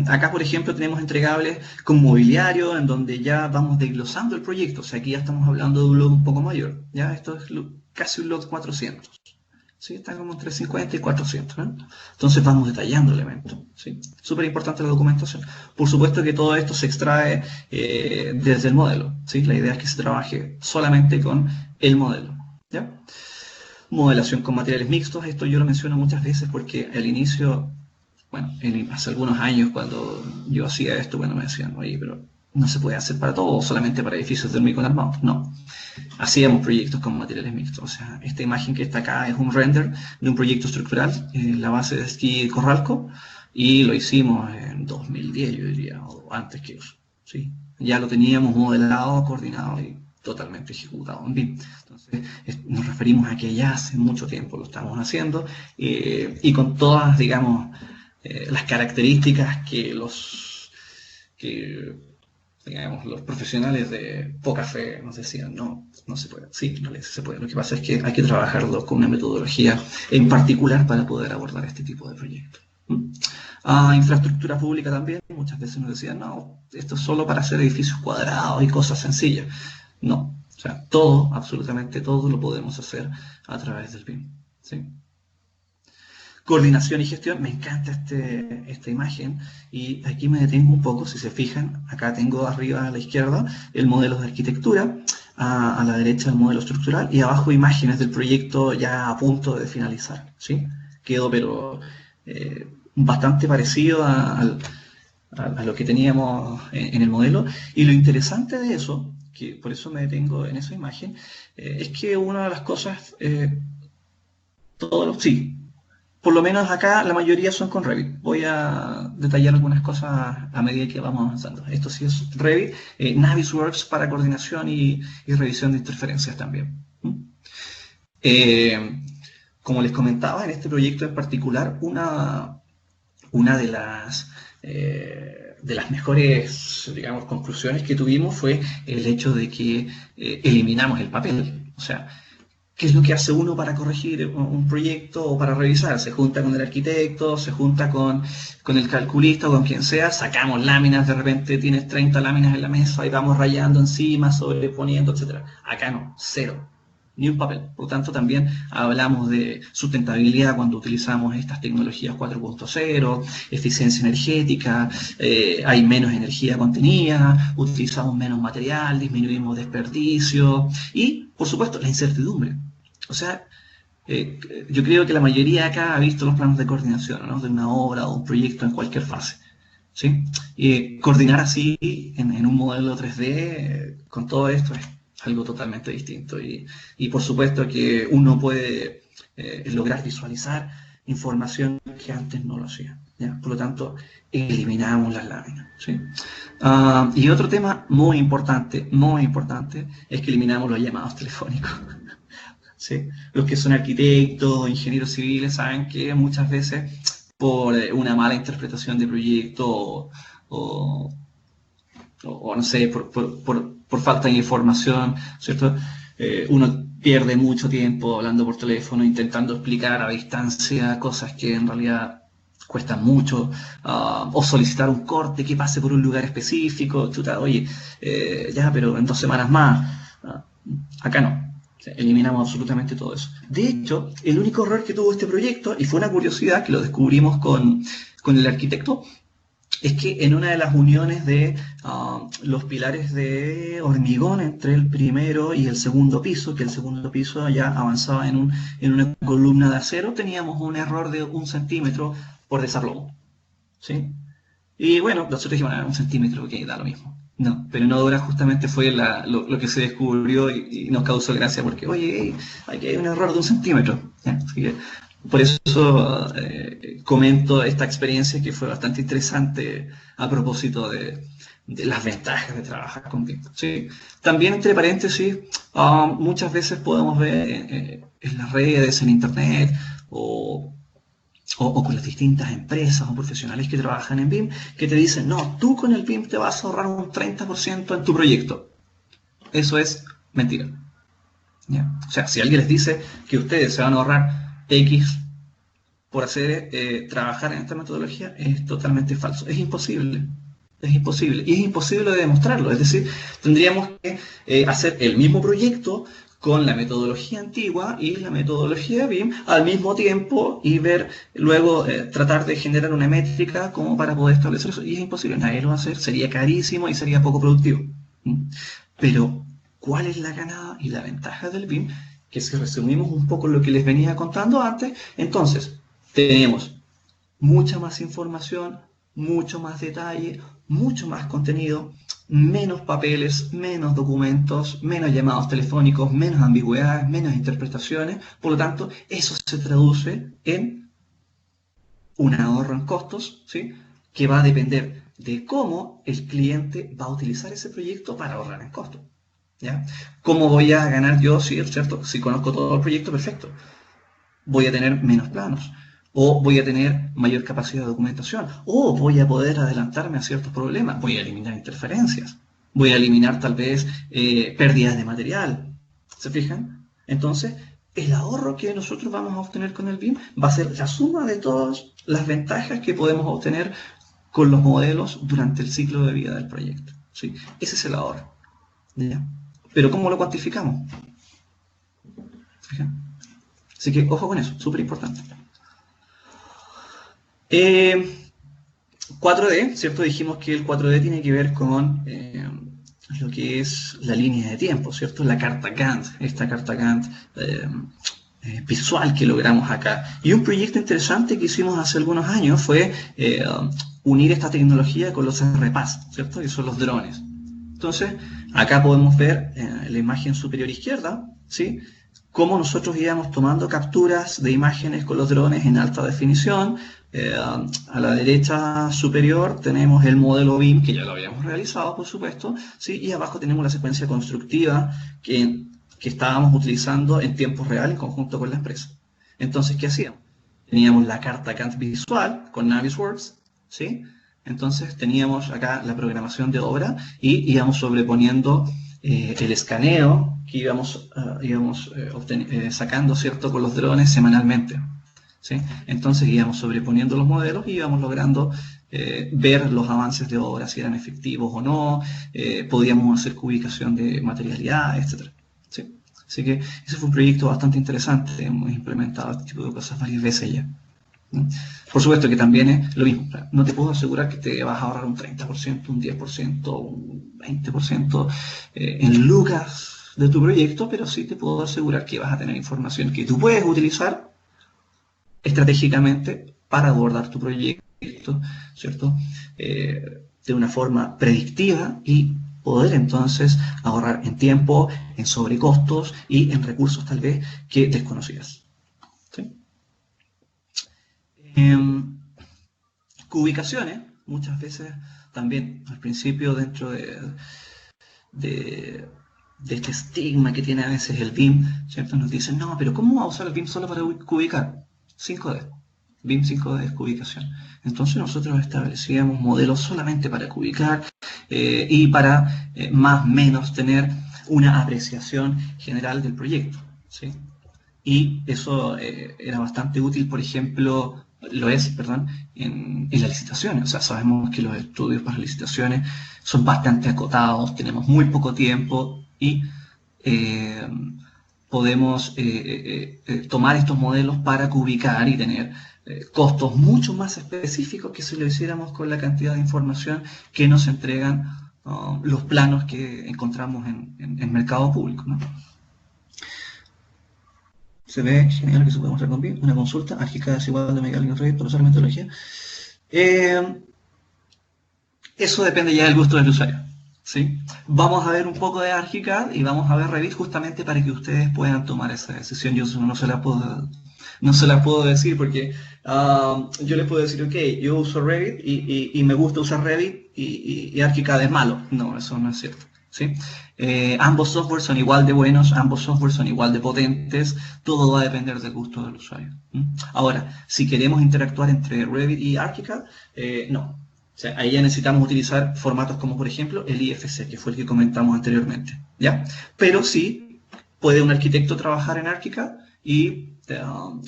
Acá, por ejemplo, tenemos entregables con mobiliario, en donde ya vamos desglosando el proyecto. O sea, aquí ya estamos hablando de un load un poco mayor. ¿Ya? Esto es casi un load 400. ¿Sí? Está como entre 50 y 400. Entonces vamos detallando elementos. ¿Sí? Súper importante la documentación. Por supuesto que todo esto se extrae desde el modelo. ¿Sí? La idea es que se trabaje solamente con el modelo. ¿Ya? Modelación con materiales mixtos. Esto yo lo menciono muchas veces porque al inicio, bueno, hace algunos años cuando yo hacía esto, bueno, me decían, oye, pero no se puede hacer para todo, solamente para edificios térmicos armados. No. Hacíamos proyectos con materiales mixtos. O sea, esta imagen que está acá es un render de un proyecto estructural en la base de esquí Corralco, y lo hicimos en 2010, yo diría, o antes que eso. ¿Sí? Ya lo teníamos modelado, coordinado y totalmente ejecutado en BIM. Entonces, nos referimos a que ya hace mucho tiempo lo estamos haciendo, y con todas, digamos, las características que digamos, los profesionales de poca fe nos decían, no se puede. Sí, en realidad se puede. Lo que pasa es que hay que trabajarlo con una metodología en particular para poder abordar este tipo de proyectos. Infraestructura pública también, muchas veces nos decían, no, esto es solo para hacer edificios cuadrados y cosas sencillas. No, o sea, todo, absolutamente todo lo podemos hacer a través del BIM. ¿Sí? Coordinación y gestión, me encanta esta imagen, y aquí me detengo un poco. Si se fijan, acá tengo arriba a la izquierda el modelo de arquitectura, a la derecha el modelo estructural, y abajo imágenes del proyecto ya a punto de finalizar. ¿Sí? Quedó pero bastante parecido a lo que teníamos en el modelo, y lo interesante de eso, que por eso me detengo en esa imagen, es que una de las cosas, sí, por lo menos acá la mayoría son con Revit. Voy a detallar algunas cosas a medida que vamos avanzando. Esto sí es Revit, Navisworks para coordinación y revisión de interferencias también. Como les comentaba, en este proyecto en particular, una de las mejores, digamos, conclusiones que tuvimos fue el hecho de que eliminamos el papel. O sea, ¿qué es lo que hace uno para corregir un proyecto o para revisar? Se junta con el arquitecto, se junta con el calculista o con quien sea, sacamos láminas, de repente tienes 30 láminas en la mesa y vamos rayando encima, sobreponiendo, etc. Acá no, cero. ni un papel. Por lo tanto, también hablamos de sustentabilidad cuando utilizamos estas tecnologías 4.0, eficiencia energética, hay menos energía contenida, utilizamos menos material, disminuimos desperdicio y, por supuesto, la incertidumbre. O sea, yo creo que la mayoría acá ha visto los planos de coordinación, ¿no? De una obra o un proyecto en cualquier fase. ¿Sí? Y coordinar así en un modelo 3D con todo esto es algo totalmente distinto. Y por supuesto que uno puede lograr visualizar información que antes no lo hacía. ¿Ya? Por lo tanto, eliminamos las láminas. ¿Sí? Y otro tema muy importante, es que eliminamos los llamados telefónicos. ¿Sí? Los que son arquitectos, ingenieros civiles, saben que muchas veces por una mala interpretación de proyecto o no sé, por falta de información, ¿cierto? Uno pierde mucho tiempo hablando por teléfono, intentando explicar a distancia cosas que en realidad cuestan mucho, o solicitar un corte que pase por un lugar específico, chuta, oye, ya, pero en 2 semanas más. Acá no. Eliminamos absolutamente todo eso. De hecho, el único error que tuvo este proyecto, y fue una curiosidad que lo descubrimos con el arquitecto, es que en una de las uniones de los pilares de hormigón entre el primero y el segundo piso, que el segundo piso ya avanzaba en una columna de acero, teníamos un error de 1 centímetro por desarrollo. ¿Sí? Y bueno, nosotros dijimos, 1 centímetro, ok, da lo mismo. No, pero en obra justamente fue lo que se descubrió y nos causó gracia porque, oye, aquí hay un error de 1 centímetro. ¿Ya? Así que por eso comento esta experiencia que fue bastante interesante a propósito de las ventajas de trabajar con BIM. ¿Sí? También, entre paréntesis, muchas veces podemos ver en las redes, en internet o con las distintas empresas o profesionales que trabajan en BIM, que te dicen, no, tú con el BIM te vas a ahorrar un 30% en tu proyecto. Eso es mentira. ¿Ya? O sea, si alguien les dice que ustedes se van a ahorrar X por trabajar en esta metodología, es totalmente falso. Es imposible. Es imposible. Y es imposible de demostrarlo. Es decir, tendríamos que hacer el mismo proyecto con la metodología antigua y la metodología BIM al mismo tiempo y ver, luego tratar de generar una métrica como para poder establecer eso. Y es imposible, nadie lo va a hacer, sería carísimo y sería poco productivo. Pero, ¿cuál es la ganada y la ventaja del BIM? Que si resumimos un poco lo que les venía contando antes, entonces tenemos mucha más información, mucho más detalle, mucho más contenido, menos papeles, menos documentos, menos llamados telefónicos, menos ambigüedades, menos interpretaciones. Por lo tanto, eso se traduce en un ahorro en costos, ¿sí? Que va a depender de cómo el cliente va a utilizar ese proyecto para ahorrar en costos. ¿Ya? ¿Cómo voy a ganar yo, cierto? Si conozco todo el proyecto, perfecto. Voy a tener menos planos. O voy a tener mayor capacidad de documentación, o voy a poder adelantarme a ciertos problemas, voy a eliminar interferencias, voy a eliminar tal vez pérdidas de material. ¿Se fijan? Entonces, el ahorro que nosotros vamos a obtener con el BIM va a ser la suma de todas las ventajas que podemos obtener con los modelos durante el ciclo de vida del proyecto. ¿Sí? Ese es el ahorro. ¿Ya? Pero ¿cómo lo cuantificamos? ¿Se fijan? Así que ojo con eso, súper importante. 4D, ¿cierto? Dijimos que el 4D tiene que ver con lo que es la línea de tiempo, ¿cierto? La carta Gantt, esta carta Gantt visual que logramos acá. Y un proyecto interesante que hicimos hace algunos años fue unir esta tecnología con los RPAS, ¿cierto? Que son los drones. Entonces, acá podemos ver en la imagen superior izquierda, ¿sí? Cómo nosotros íbamos tomando capturas de imágenes con los drones en alta definición. A la derecha superior tenemos el modelo BIM, que ya lo habíamos realizado, por supuesto, ¿sí? Y abajo tenemos la secuencia constructiva que estábamos utilizando en tiempo real en conjunto con la empresa. Entonces, ¿qué hacíamos? Teníamos la carta Gantt visual con Navisworks, ¿sí? Entonces teníamos acá la programación de obra y íbamos sobreponiendo el escaneo que íbamos sacando, ¿cierto?, con los drones semanalmente. ¿Sí? Entonces íbamos sobreponiendo los modelos y íbamos logrando ver los avances de obra, si eran efectivos o no, podíamos hacer cubicación de materialidad, etc. ¿Sí? Así que ese fue un proyecto bastante interesante, hemos implementado este tipo de cosas varias veces ya. Por supuesto que también es lo mismo, no te puedo asegurar que te vas a ahorrar un 30%, un 10%, un 20% en lucas de tu proyecto, pero sí te puedo asegurar que vas a tener información que tú puedes utilizar estratégicamente para abordar tu proyecto, ¿cierto? De una forma predictiva y poder entonces ahorrar en tiempo, en sobrecostos y en recursos tal vez que desconocías. ¿Sí? Ubicaciones, muchas veces también al principio dentro de, de este estigma que tiene a veces el BIM, ¿cierto? Nos dicen, no, pero ¿cómo va a usar el BIM solo para ubicar? 5D. BIM 5D es cubicación. Entonces nosotros establecíamos modelos solamente para cubicar y para más o menos tener una apreciación general del proyecto, ¿sí? Y eso era bastante útil, por ejemplo, lo es, perdón, en las licitaciones. O sea, sabemos que los estudios para licitaciones son bastante acotados, tenemos muy poco tiempo y eh, podemos tomar estos modelos para cubicar y tener costos mucho más específicos que si lo hiciéramos con la cantidad de información que nos entregan los planos que encontramos en mercado público, ¿no? Se ve genial que se puede mostrar con BIM. Una consulta, ArchiCAD es igual de mecánica Revit para usar metodología. Eso depende ya del gusto del usuario, ¿sí? Vamos a ver un poco de ArchiCAD y vamos a ver Revit justamente para que ustedes puedan tomar esa decisión. Yo no se la puedo decir porque yo les puedo decir, ok, yo uso Revit y me gusta usar Revit y ArchiCAD es malo. No, eso no es cierto, ¿sí? Ambos softwares son igual de buenos, ambos softwares son igual de potentes, todo va a depender del gusto del usuario. Ahora, si queremos interactuar entre Revit y ArchiCAD, no. O sea, ahí ya necesitamos utilizar formatos como, por ejemplo, el IFC, que fue el que comentamos anteriormente, ¿ya? Pero sí puede un arquitecto trabajar en ArchiCAD y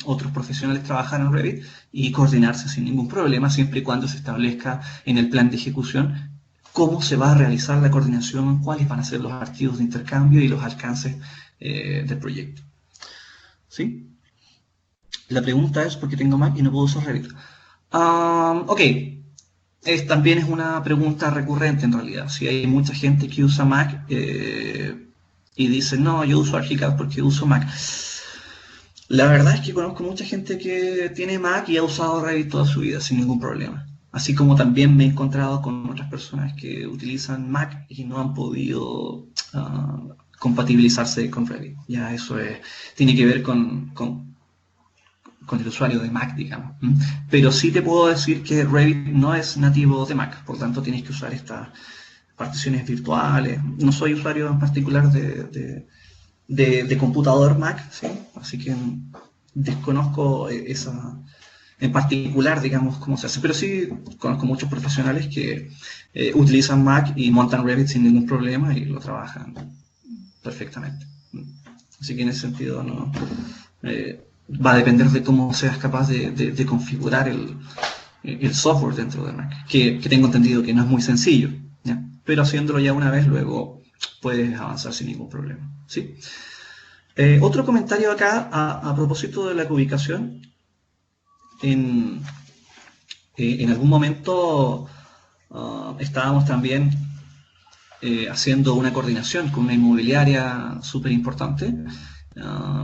otros profesionales trabajar en Revit y coordinarse sin ningún problema, siempre y cuando se establezca en el plan de ejecución cómo se va a realizar la coordinación, cuáles van a ser los archivos de intercambio y los alcances del proyecto. ¿Sí? La pregunta es, ¿por qué tengo Mac y no puedo usar Revit? Ok. También es una pregunta recurrente en realidad. Si hay mucha gente que usa Mac y dice, no, yo uso ArchiCAD porque uso Mac. La verdad es que conozco mucha gente que tiene Mac y ha usado Revit toda su vida sin ningún problema. Así como también me he encontrado con otras personas que utilizan Mac y no han podido compatibilizarse con Revit. Ya eso tiene que ver con el usuario de Mac, digamos. Pero sí te puedo decir que Revit no es nativo de Mac, por tanto tienes que usar estas particiones virtuales. No soy usuario en particular de computador Mac, ¿sí? Así que desconozco esa en particular, digamos, cómo se hace. Pero sí conozco muchos profesionales que utilizan Mac y montan Revit sin ningún problema y lo trabajan perfectamente. Así que en ese sentido no va a depender de cómo seas capaz de configurar el software dentro de Mac, que tengo entendido que no es muy sencillo, ¿ya? Pero haciéndolo ya una vez, luego puedes avanzar sin ningún problema, ¿sí? Otro comentario acá a propósito de la ubicación. En algún momento estábamos también haciendo una coordinación con una inmobiliaria súper importante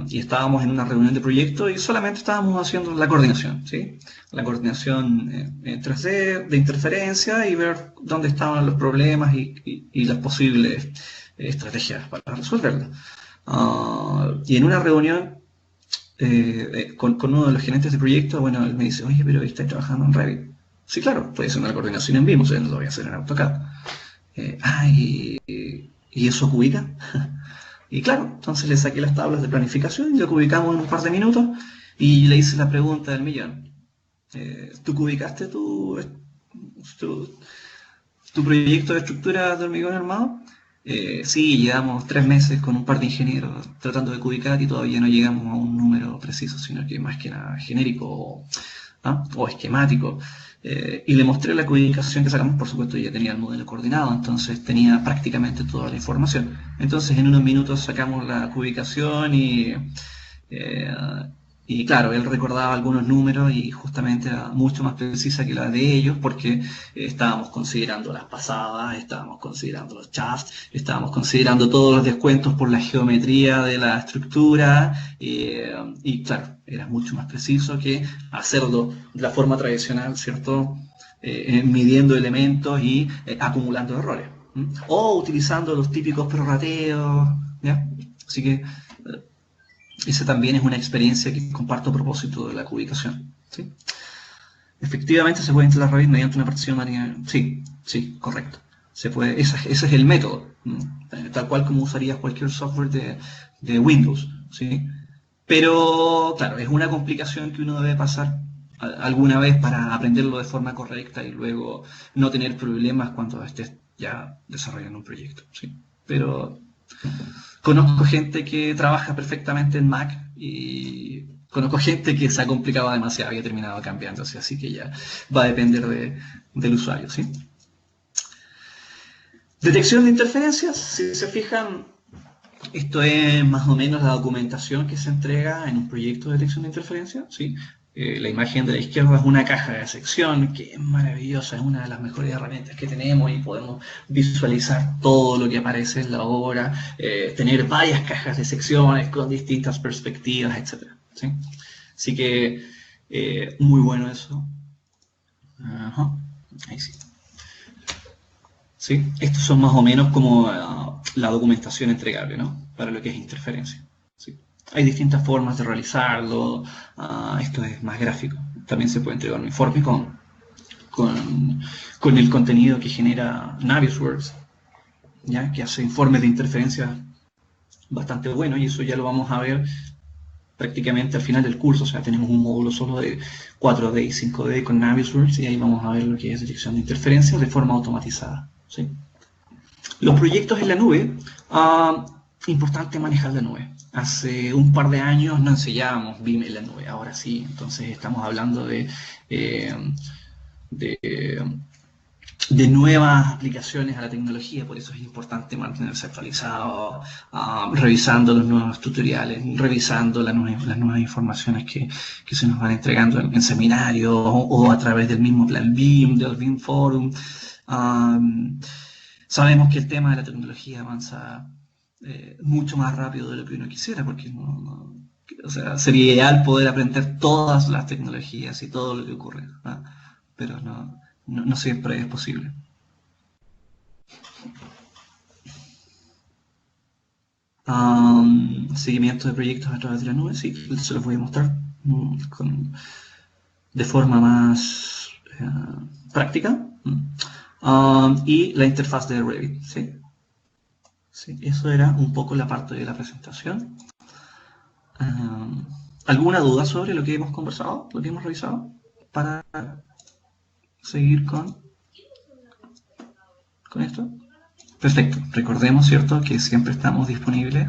y estábamos en una reunión de proyecto y solamente estábamos haciendo la coordinación, ¿sí? La coordinación en 3D de interferencia y ver dónde estaban los problemas y las posibles estrategias para resolverlas. Y en una reunión con uno de los gerentes de proyecto, bueno, él me dice, oye, pero ¿estáis trabajando en Revit? Sí, claro, puede ser una coordinación en BIM, o sea, no lo voy a hacer en AutoCAD. ¿Y eso cubica? Y claro, entonces le saqué las tablas de planificación y lo ubicamos en un par de minutos y le hice la pregunta del millón. ¿Tú ubicaste tu proyecto de estructura de hormigón armado? Sí, llevamos 3 meses con un par de ingenieros tratando de ubicar y todavía no llegamos a un número preciso, sino que más que nada genérico o esquemático. Y le mostré la codificación que sacamos, por supuesto ya tenía el modelo coordinado, entonces tenía prácticamente toda la información. Entonces en unos minutos sacamos la cubicación eh, y claro, él recordaba algunos números y justamente era mucho más precisa que la de ellos porque estábamos considerando las pasadas, estábamos considerando los shafts, estábamos considerando todos los descuentos por la geometría de la estructura y claro, era mucho más preciso que hacerlo de la forma tradicional, ¿cierto? Midiendo elementos y acumulando errores. O utilizando los típicos prorrateos, ¿ya? Así que esa también es una experiencia que comparto a propósito de la cubicación. ¿Sí? Efectivamente se puede instalar Revit mediante una partición manual. Sí, sí, correcto. Se puede, ese es el método, tal cual como usarías cualquier software de Windows. ¿Sí? Pero, claro, es una complicación que uno debe pasar alguna vez para aprenderlo de forma correcta y luego no tener problemas cuando estés ya desarrollando un proyecto. ¿Sí? Pero conozco gente que trabaja perfectamente en Mac y conozco gente que se ha complicado demasiado y ha terminado cambiándose, así que ya va a depender del usuario. ¿Sí? Detección de interferencias, si se fijan, esto es más o menos la documentación que se entrega en un proyecto de detección de interferencia. ¿Sí? La imagen de la izquierda es una caja de sección que es maravillosa, es una de las mejores herramientas que tenemos y podemos visualizar todo lo que aparece en la obra, tener varias cajas de secciones con distintas perspectivas, etc. ¿Sí? Así que muy bueno eso. Ajá. Ahí sí. ¿Sí? Estos son más o menos como la documentación entregable, ¿no? Para lo que es interferencia. ¿Sí? Hay distintas formas de realizarlo. Esto es más gráfico. También se puede entregar un informe con el contenido que genera Navisworks, ¿ya? Que hace informes de interferencia bastante buenos y eso ya lo vamos a ver prácticamente al final del curso. O sea, tenemos un módulo solo de 4D y 5D con Navisworks y ahí vamos a ver lo que es detección de interferencia de forma automatizada. ¿Sí? Los proyectos en la nube, importante manejar la nube. Hace un par de años no enseñábamos BIM en la nube, ahora sí, entonces estamos hablando de nuevas aplicaciones a la tecnología, por eso es importante mantenerse actualizado, revisando los nuevos tutoriales, revisando las nuevas informaciones que se nos van entregando en seminarios o a través del mismo plan BIM, del BIM Forum. Sabemos que el tema de la tecnología avanza mucho más rápido de lo que uno quisiera, porque o sea, sería ideal poder aprender todas las tecnologías y todo lo que ocurre, ¿no? Pero no siempre es posible. Seguimiento de proyectos a través de la nube, sí, se los voy a mostrar de forma más práctica. Y la interfaz de Revit, ¿sí? Sí, eso era un poco la parte de la presentación. ¿Alguna duda sobre lo que hemos conversado, lo que hemos revisado? Para seguir con esto. Perfecto. Recordemos, ¿cierto?, que siempre estamos disponibles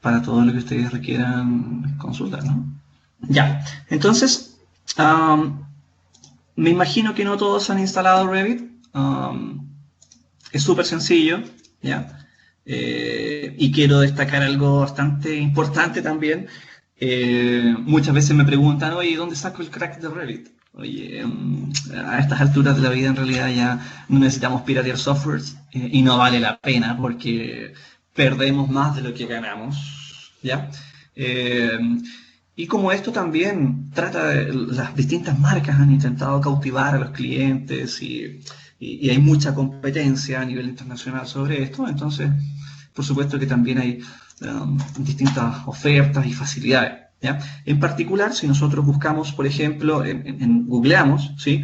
para todo lo que ustedes requieran consultar, ¿no? Ya. Entonces, me imagino que no todos han instalado Revit. Es súper sencillo, ¿ya? Y quiero destacar algo bastante importante también. Muchas veces me preguntan, oye, ¿dónde saco el crack de Revit? Oye, a estas alturas de la vida en realidad ya no necesitamos piratear softwares y no vale la pena porque perdemos más de lo que ganamos, ¿ya? Y como esto también trata de las distintas marcas han intentado cautivar a los clientes y hay mucha competencia a nivel internacional sobre esto, entonces por supuesto que también hay distintas ofertas y facilidades. ¿Ya? En particular, si nosotros buscamos, por ejemplo, googleamos, ¿sí?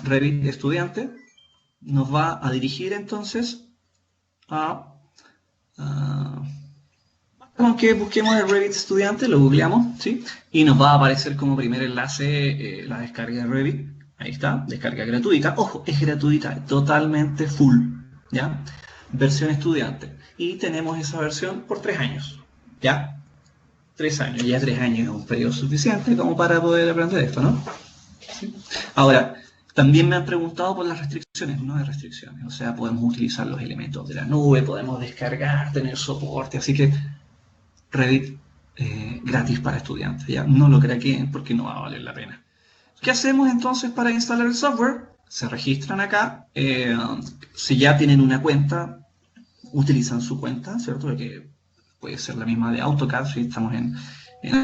Revit estudiante, nos va a dirigir entonces aunque busquemos el Revit estudiante, lo googleamos, ¿sí? Y nos va a aparecer como primer enlace la descarga de Revit. Ahí está, descarga gratuita. Ojo, es gratuita, totalmente full, ¿ya? Versión estudiante. Y tenemos esa versión por 3 años, ¿ya? 3 años, ya 3 años es un periodo suficiente como para poder aprender esto, ¿no? ¿sí? Ahora, también me han preguntado por las restricciones. No hay restricciones, o sea, podemos utilizar los elementos de la nube, podemos descargar, tener soporte, así que Revit gratis para estudiantes, ya no lo craqueen porque no va a valer la pena. ¿Qué hacemos entonces para instalar el software? Se registran acá, si ya tienen una cuenta, utilizan su cuenta, ¿cierto? Porque puede ser la misma de AutoCAD si estamos en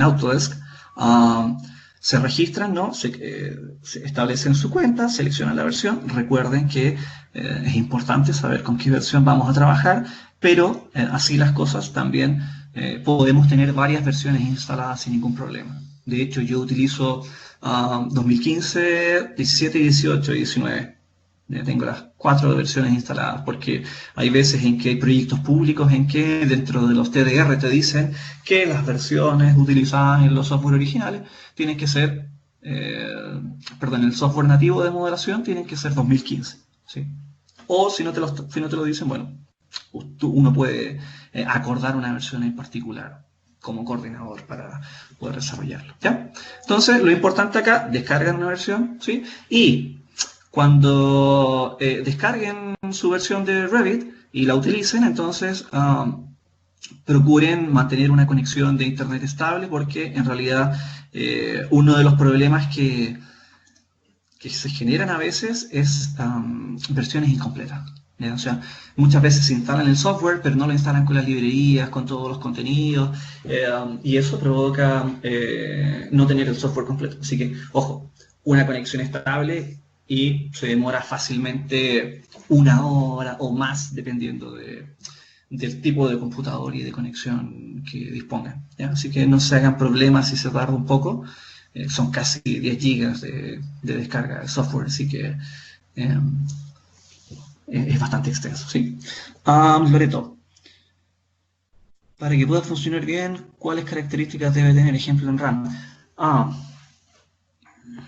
Autodesk. Se registran, ¿no? Se establecen su cuenta, seleccionan la versión. Recuerden que es importante saber con qué versión vamos a trabajar, pero así las cosas también podemos tener varias versiones instaladas sin ningún problema. De hecho, yo utilizo 2015, 17, 18 y 19. Ya tengo las 4 versiones instaladas porque hay veces en que hay proyectos públicos en que dentro de los TDR te dicen que las versiones utilizadas en los software originales tienen que ser, el software nativo de modelación tienen que ser 2015. ¿Sí? O si no te lo dicen, bueno, uno puede acordar una versión en particular como coordinador para poder desarrollarlo. ¿Ya? Entonces, lo importante acá, descargan una versión, ¿sí? Y cuando descarguen su versión de Revit y la utilicen, entonces procuren mantener una conexión de internet estable porque en realidad uno de los problemas que se generan a veces es versiones incompletas. ¿Ya? O sea, muchas veces se instalan el software, pero no lo instalan con las librerías, con todos los contenidos, y eso provoca no tener el software completo. Así que, ojo, una conexión estable y se demora fácilmente 1 hora o más, dependiendo del tipo de computador y de conexión que dispongan. ¿Ya? Así que no se hagan problemas si se tarda un poco. Son casi 10 gigas de descarga de software, así que es bastante extenso. ¿Sí? Loreto, para que pueda funcionar bien, ¿cuáles características debe tener? Ejemplo en RAM.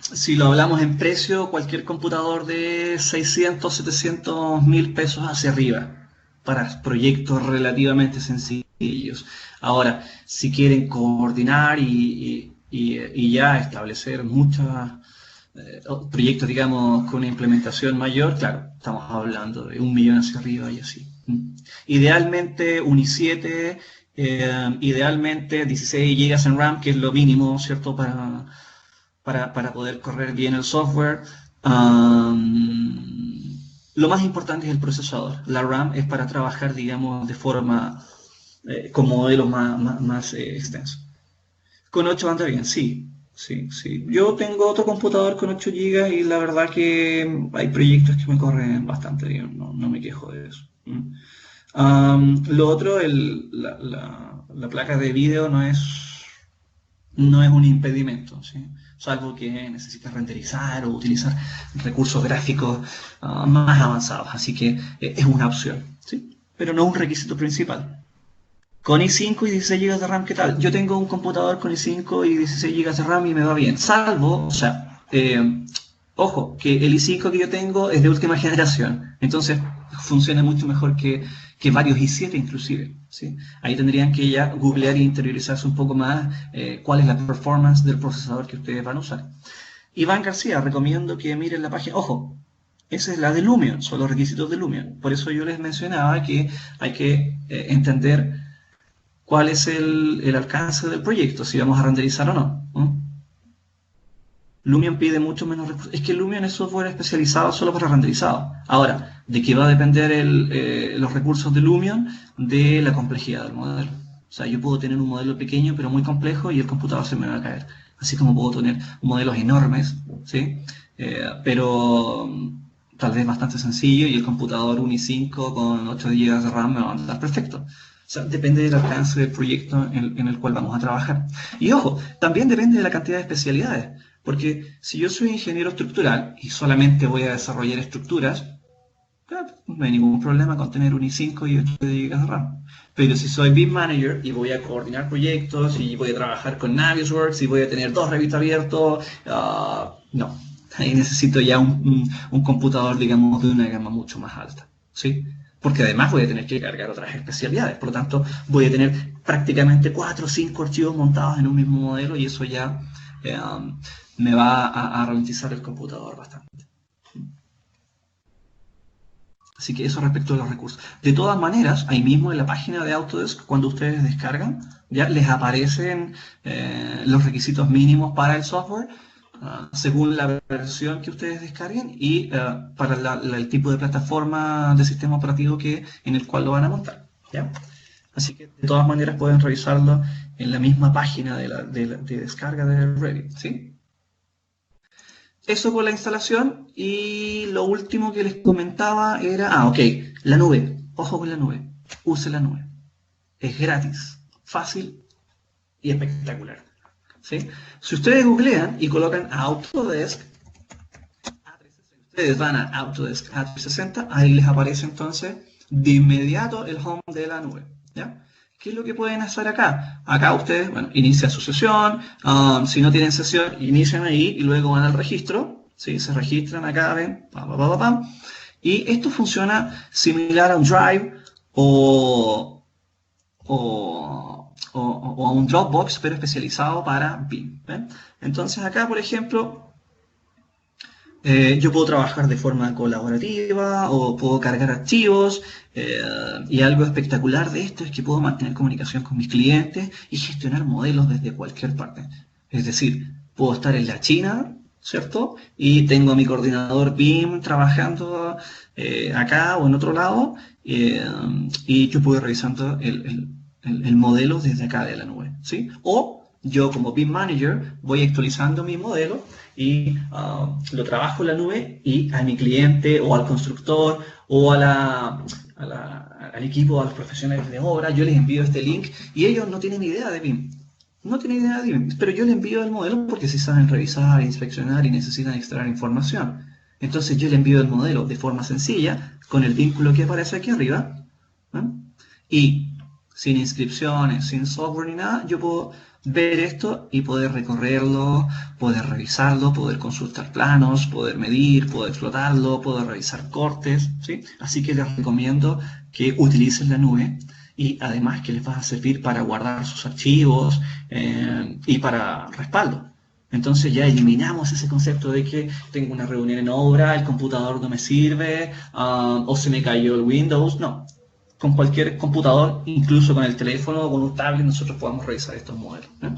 Si lo hablamos en precio, cualquier computador de 600, 700 mil pesos hacia arriba para proyectos relativamente sencillos. Ahora, si quieren coordinar y ya establecer muchos proyectos, digamos, con una implementación mayor, claro, estamos hablando de 1 millón hacia arriba y así. Idealmente un i7, idealmente 16 GB en RAM, que es lo mínimo, ¿cierto?, para poder correr bien el software. Lo más importante es el procesador. La RAM es para trabajar, digamos, de forma con modelos más extensos. Con 8 anda bien, sí. Yo tengo otro computador con 8 GB y la verdad que hay proyectos que me corren bastante bien, no me quejo de eso. Lo otro, la placa de vídeo no es un impedimento, ¿sí? Salvo que necesites renderizar o utilizar recursos gráficos más avanzados, así que es una opción, ¿sí? Pero no un requisito principal. Con i5 y 16 GB de RAM, ¿qué tal? Yo tengo un computador con i5 y 16 GB de RAM y me va bien, salvo, o sea, ojo, que el i5 que yo tengo es de última generación, entonces funciona mucho mejor que varios i7 inclusive, ¿sí? Ahí tendrían que ya googlear e interiorizarse un poco más cuál es la performance del procesador que ustedes van a usar. Iván García, recomiendo que miren la página, ojo, esa es la de Lumion, son los requisitos de Lumion, por eso yo les mencionaba que hay que entender cuál es el alcance del proyecto, si vamos a renderizar o no. Lumion pide mucho menos recursos. Es que Lumion es software especializado solo para renderizado. Ahora, ¿de qué va a depender los recursos de Lumion? De la complejidad del modelo. O sea, yo puedo tener un modelo pequeño pero muy complejo y el computador se me va a caer. Así como puedo tener modelos enormes, ¿sí? Pero tal vez bastante sencillo y el computador un i5 con 8 GB de RAM me va a andar perfecto. O sea, depende del alcance del proyecto en el cual vamos a trabajar. Y ojo, también depende de la cantidad de especialidades. Porque si yo soy ingeniero estructural y solamente voy a desarrollar estructuras, no hay ningún problema con tener un i5 y 8 GB de RAM. Pero si soy BIM Manager y voy a coordinar proyectos y voy a trabajar con Navisworks y voy a tener 2 Revit abiertos, no. Ahí necesito ya un computador, digamos, de una gama mucho más alta, ¿sí? Porque además voy a tener que cargar otras especialidades. Por lo tanto, voy a tener prácticamente 4 o 5 archivos montados en un mismo modelo y eso ya me va a ralentizar el computador bastante. Así que eso respecto a los recursos. De todas maneras, ahí mismo en la página de Autodesk, cuando ustedes descargan, ya les aparecen los requisitos mínimos para el software, según la versión que ustedes descarguen y para el tipo de plataforma de sistema operativo en el cual lo van a montar. ¿Ya? Así que de todas maneras pueden revisarlo en la misma página de descarga de Revit. ¿Sí? Eso por la instalación, y lo último que les comentaba era, ok, la nube, ojo con la nube, use la nube, es gratis, fácil y espectacular. ¿Sí? Si ustedes googlean y colocan Autodesk A360, ustedes van a Autodesk A360, ahí les aparece entonces de inmediato el home de la nube. ¿Ya? ¿Qué es lo que pueden hacer acá? Acá ustedes, bueno, inician su sesión, si no tienen sesión, inician ahí y luego van al registro, ¿sí? Se registran acá, ven, y esto funciona similar a un Drive o a un Dropbox, pero especializado para BIM. ¿Ven? Entonces acá, por ejemplo, yo puedo trabajar de forma colaborativa o puedo cargar archivos, y algo espectacular de esto es que puedo mantener comunicación con mis clientes y gestionar modelos desde cualquier parte. Es decir, puedo estar en la China, ¿cierto? Y tengo a mi coordinador BIM trabajando acá o en otro lado, y yo puedo ir revisando el modelo desde acá de la nube, ¿sí? O yo como BIM Manager voy actualizando mi modelo y lo trabajo en la nube, y a mi cliente o al constructor o al equipo, a los profesionales de obra, yo les envío este link y ellos no tienen idea de BIM. No tienen idea de BIM, pero yo les envío el modelo porque sí saben revisar, inspeccionar y necesitan extraer información. Entonces yo les envío el modelo de forma sencilla, con el vínculo que aparece aquí arriba, ¿no? Y sin inscripciones, sin software ni nada, yo puedo ver esto y poder recorrerlo, poder revisarlo, poder consultar planos, poder medir, poder explotarlo, poder revisar cortes, ¿sí? Así que les recomiendo que utilicen la nube, y además que les va a servir para guardar sus archivos y para respaldo. Entonces ya eliminamos ese concepto de que tengo una reunión en obra, el computador no me sirve, o se me cayó el Windows. No, con cualquier computador, incluso con el teléfono o con un tablet, nosotros podemos revisar estos modelos, ¿no?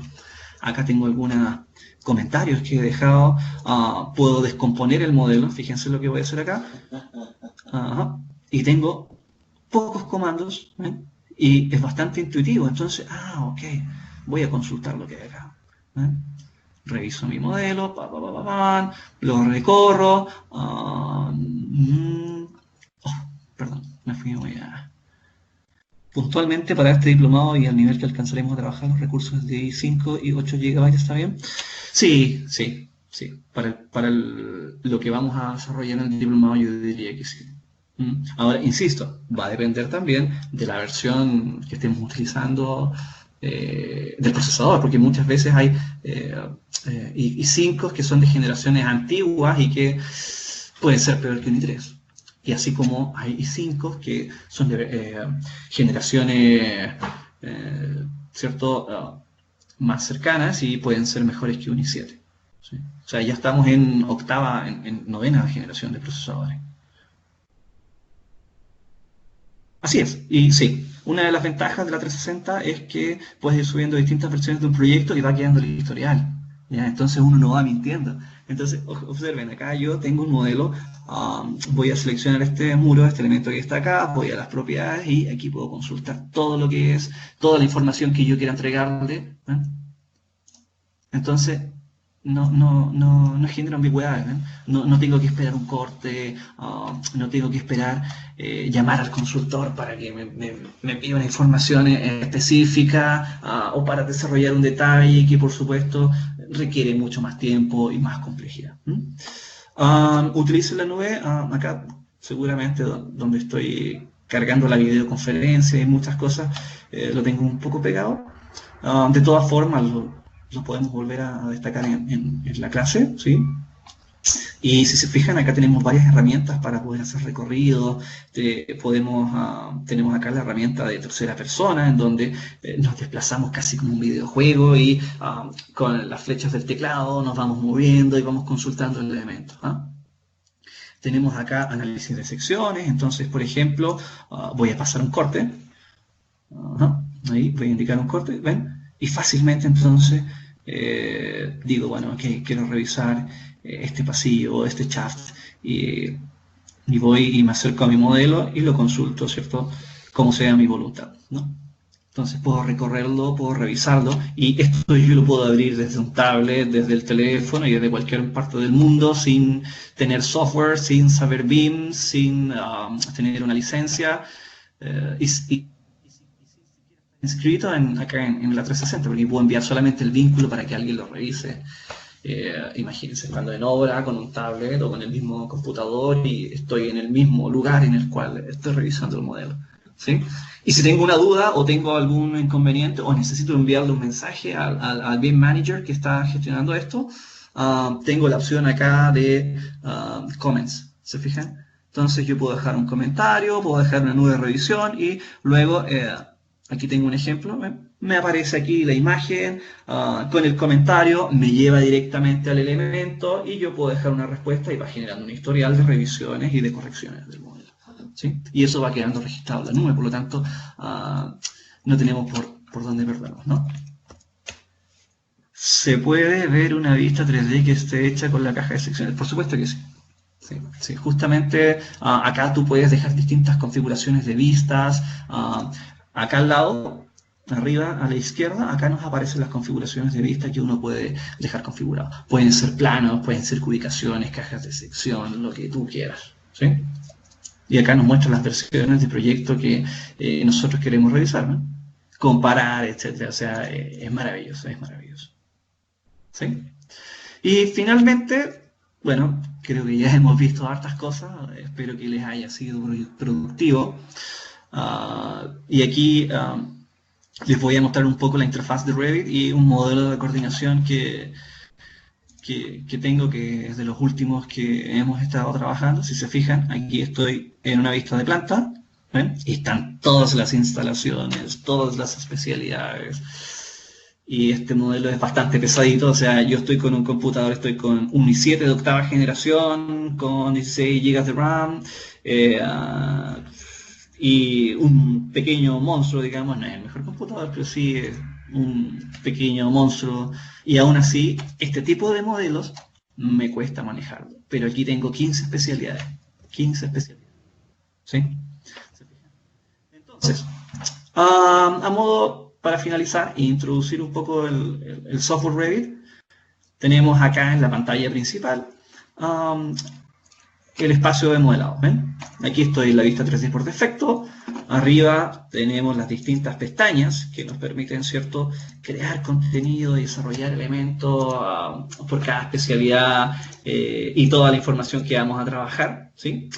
Acá tengo algunos comentarios que he dejado. Puedo descomponer el modelo, fíjense lo que voy a hacer acá. Y tengo pocos comandos, ¿eh? Y es bastante intuitivo. Entonces, ok, voy a consultar lo que hay acá, ¿eh? Reviso mi modelo, lo recorro. Perdón, me fui muy a... Puntualmente para este diplomado y al nivel que alcanzaremos a trabajar, los recursos de 5 y 8 GB, ¿está bien? Sí. Para lo que vamos a desarrollar en el diplomado, yo diría que sí. Ahora, insisto, va a depender también de la versión que estemos utilizando del procesador, porque muchas veces hay i5 que son de generaciones antiguas y que pueden ser peor que un i3. Y así como hay i5 que son de generaciones ¿cierto? Más cercanas y pueden ser mejores que un i7. ¿Sí? O sea, ya estamos en octava, en novena generación de procesadores. Así es, y sí, una de las ventajas de la 360 es que puedes ir subiendo distintas versiones de un proyecto y va quedando el historial, ¿ya? Entonces uno no va mintiendo. Entonces, observen, acá yo tengo un modelo, voy a seleccionar este muro, este elemento que está acá, voy a las propiedades y aquí puedo consultar todo lo que es, toda la información que yo quiera entregarle, ¿eh? Entonces, no genera ambigüedades, ¿eh? No tengo que esperar un corte, no tengo que esperar llamar al consultor para que me pida una información específica, o para desarrollar un detalle que por supuesto requiere mucho más tiempo y más complejidad. Utilizo la nube, acá seguramente donde estoy cargando la videoconferencia y muchas cosas, lo tengo un poco pegado. De todas formas, lo podemos volver a destacar en la clase, ¿sí? Y si se fijan, acá tenemos varias herramientas para poder hacer recorridos. Tenemos acá la herramienta de tercera persona, en donde nos desplazamos casi como un videojuego y con las flechas del teclado nos vamos moviendo y vamos consultando el elemento. Tenemos acá análisis de secciones, entonces, por ejemplo, voy a pasar un corte. Ahí voy a indicar un corte, ¿ven? Y fácilmente entonces digo, bueno, ok, quiero revisar este pasillo, este shaft, y voy y me acerco a mi modelo y lo consulto, ¿cierto? Como sea mi voluntad, ¿no? Entonces puedo recorrerlo, puedo revisarlo, y esto yo lo puedo abrir desde un tablet, desde el teléfono y desde cualquier parte del mundo sin tener software, sin saber BIM, sin tener una licencia, y inscrito acá en la 360, porque puedo enviar solamente el vínculo para que alguien lo revise. Imagínense, cuando en obra con un tablet o con el mismo computador y estoy en el mismo lugar en el cual estoy revisando el modelo, ¿sí? Y si tengo una duda o tengo algún inconveniente o necesito enviarle un mensaje al BIM Manager que está gestionando esto, tengo la opción acá de comments, ¿se fijan? Entonces yo puedo dejar un comentario, puedo dejar una nueva revisión y luego... aquí tengo un ejemplo, me aparece aquí la imagen con el comentario, me lleva directamente al elemento y yo puedo dejar una respuesta y va generando un historial de revisiones y de correcciones del modelo, ¿sí? Y eso va quedando registrado en la nube, por lo tanto no tenemos por dónde perdernos, ¿no? ¿Se puede ver una vista 3D que esté hecha con la caja de secciones? Por supuesto que sí. Sí, sí, justamente acá tú puedes dejar distintas configuraciones de vistas. Acá al lado, arriba a la izquierda, acá nos aparecen las configuraciones de vista que uno puede dejar configuradas. Pueden ser planos, pueden ser ubicaciones, cajas de sección, lo que tú quieras, ¿sí? Y acá nos muestra las versiones de proyecto que nosotros queremos revisar, ¿no? Comparar, etcétera. O sea, es maravilloso, es maravilloso. ¿Sí? Y finalmente, bueno, creo que ya hemos visto hartas cosas, espero que les haya sido productivo. Y aquí les voy a mostrar un poco la interfaz de Revit y un modelo de coordinación que tengo, que es de los últimos que hemos estado trabajando. Si se fijan, aquí estoy en una vista de planta, ¿ven? Y están todas las instalaciones, todas las especialidades. Y este modelo es bastante pesadito, o sea, yo estoy con un computador, estoy con un i7 de octava generación, con 16 GB de RAM, y un pequeño monstruo, digamos, no es el mejor computador, pero sí es un pequeño monstruo, y aún así, este tipo de modelos me cuesta manejarlo, pero aquí tengo 15 especialidades, 15 especialidades, ¿sí? Entonces, a modo para finalizar e introducir un poco el software Revit, tenemos acá en la pantalla principal el espacio de modelado. ¿Ven? Aquí estoy en la vista 3D por defecto. Arriba tenemos las distintas pestañas que nos permiten, ¿cierto?, crear contenido y desarrollar elementos por cada especialidad y toda la información que vamos a trabajar, ¿sí?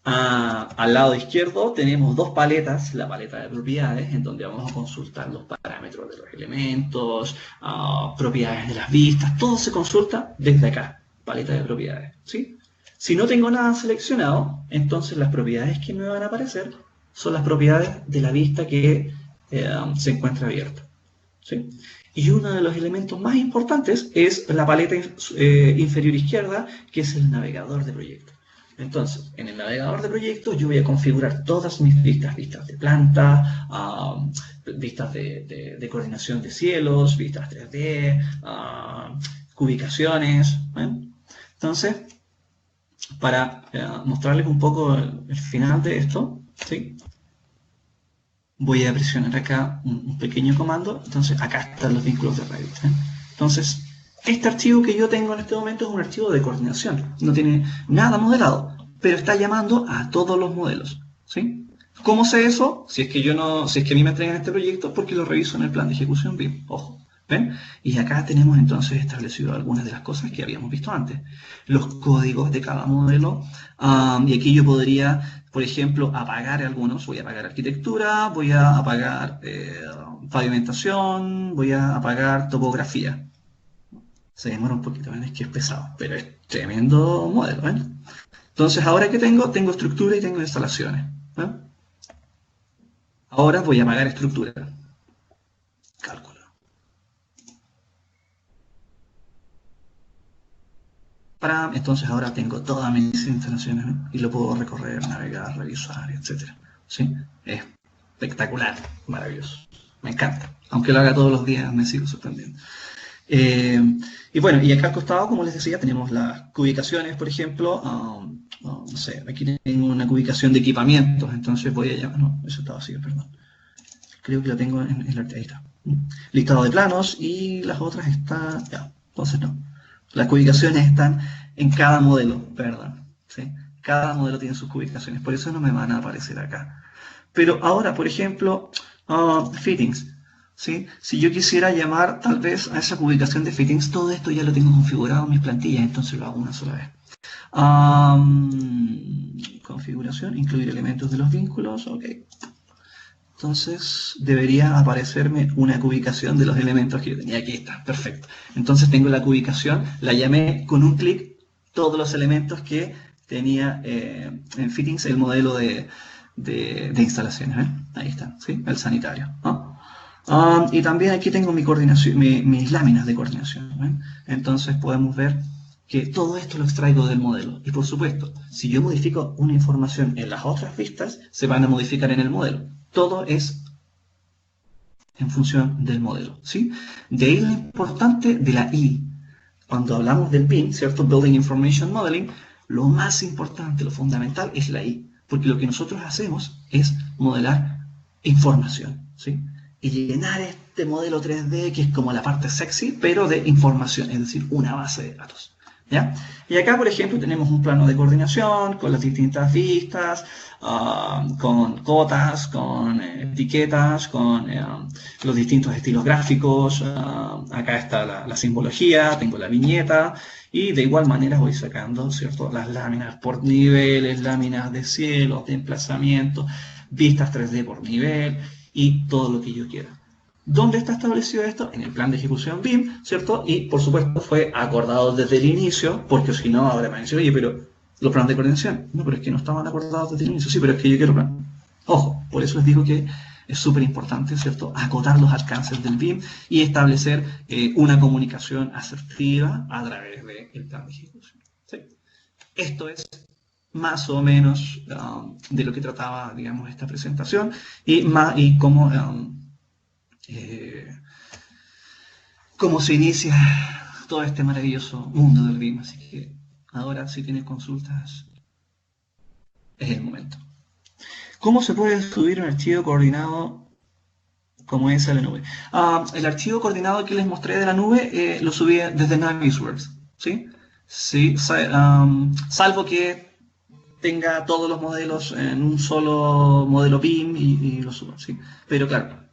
Al lado izquierdo tenemos dos paletas, la paleta de propiedades, en donde vamos a consultar los parámetros de los elementos, propiedades de las vistas, todo se consulta desde acá, paleta de propiedades, ¿sí? Si no tengo nada seleccionado, entonces las propiedades que me van a aparecer son las propiedades de la vista que se encuentra abierta, ¿sí? Y uno de los elementos más importantes es la paleta inferior izquierda, que es el navegador de proyectos. Entonces, en el navegador de proyectos yo voy a configurar todas mis vistas, vistas de planta, vistas de coordinación de cielos, vistas 3D, cubicaciones, ¿eh? Entonces, para mostrarles un poco el final de esto, ¿sí?, voy a presionar acá un pequeño comando. Entonces, acá están los vínculos de Revit, ¿eh? Entonces, este archivo que yo tengo en este momento es un archivo de coordinación. No tiene nada modelado, pero está llamando a todos los modelos, ¿sí? ¿Cómo sé eso? Si es que a mí me entregan este proyecto, porque lo reviso en el plan de ejecución BIM. Ojo, ¿ven? Y acá tenemos entonces establecido algunas de las cosas que habíamos visto antes. Los códigos de cada modelo. Y aquí yo podría, por ejemplo, apagar algunos. Voy a apagar arquitectura, voy a apagar pavimentación, voy a apagar topografía. Se demora un poquito, ¿ven? Es que es pesado, pero es tremendo modelo, ¿ven? Entonces, ahora que tengo, tengo estructura y tengo instalaciones, ¿ven? Ahora voy a apagar estructura. Cálculo. Entonces ahora tengo todas mis instalaciones, ¿no? Y lo puedo recorrer, navegar, revisar, etcétera. ¿Sí? Es espectacular, maravilloso. Me encanta. Aunque lo haga todos los días, me sigo sorprendiendo. Eh, y bueno, y acá al costado, como les decía, tenemos las cubicaciones, por ejemplo. No sé, aquí tengo una cubicación de equipamientos, entonces voy a llamar. No, eso estaba así, perdón. Creo que lo tengo en el ahí está. Listado de planos y las otras están. Ya, entonces no. Las ubicaciones están en cada modelo, perdón. ¿Sí? Cada modelo tiene sus ubicaciones, por eso no me van a aparecer acá. Pero ahora, por ejemplo, fittings. ¿Sí? Si yo quisiera llamar tal vez a esa ubicación de fittings, todo esto ya lo tengo configurado en mis plantillas, entonces lo hago una sola vez. Configuración, incluir elementos de los vínculos, ok. Entonces debería aparecerme una cubicación de los elementos que yo tenía. Aquí está, perfecto. Entonces tengo la cubicación, la llamé con un clic todos los elementos que tenía en Fittings el modelo de instalaciones. ¿Eh? Ahí está, ¿sí? El sanitario. ¿No? Y también aquí tengo mi coordinación, mis láminas de coordinación. ¿eh? Entonces podemos ver que todo esto lo extraigo del modelo. Y por supuesto, si yo modifico una información en las otras vistas, se van a modificar en el modelo. Todo es en función del modelo, ¿sí? De ahí lo importante de la I. Cuando hablamos del BIM, ¿cierto? Building Information Modeling, lo más importante, lo fundamental es la I. Porque lo que nosotros hacemos es modelar información, ¿sí? Y llenar este modelo 3D, que es como la parte sexy, pero de información, es decir, una base de datos. ¿Ya? Y acá, por ejemplo, tenemos un plano de coordinación con las distintas vistas, con cotas, con etiquetas, con los distintos estilos gráficos. Acá está la simbología, tengo la viñeta y de igual manera voy sacando, ¿cierto? Las láminas por niveles, láminas de cielos, de emplazamiento, vistas 3D por nivel y todo lo que yo quiera. ¿Dónde está establecido esto? En el plan de ejecución BIM, ¿cierto? Y por supuesto fue acordado desde el inicio, porque si no, ahora me dicen, oye, pero los planes de coordinación, no, pero es que no estaban acordados desde el inicio, sí, pero es que yo quiero plan. Ojo, por eso les digo que es súper importante, ¿cierto? Acotar los alcances del BIM y establecer una comunicación asertiva a través del plan de ejecución. ¿Sí? Esto es más o menos de lo que trataba, digamos, esta presentación y cómo cómo se inicia todo este maravilloso mundo del BIM. Así que ahora, si tienes consultas, es el momento. ¿Cómo se puede subir un archivo coordinado como ese a la nube? El archivo coordinado que les mostré de la nube lo subí desde Navisworks. ¿Sí? Sí, salvo que tenga todos los modelos en un solo modelo BIM y lo subo. ¿Sí? Pero claro,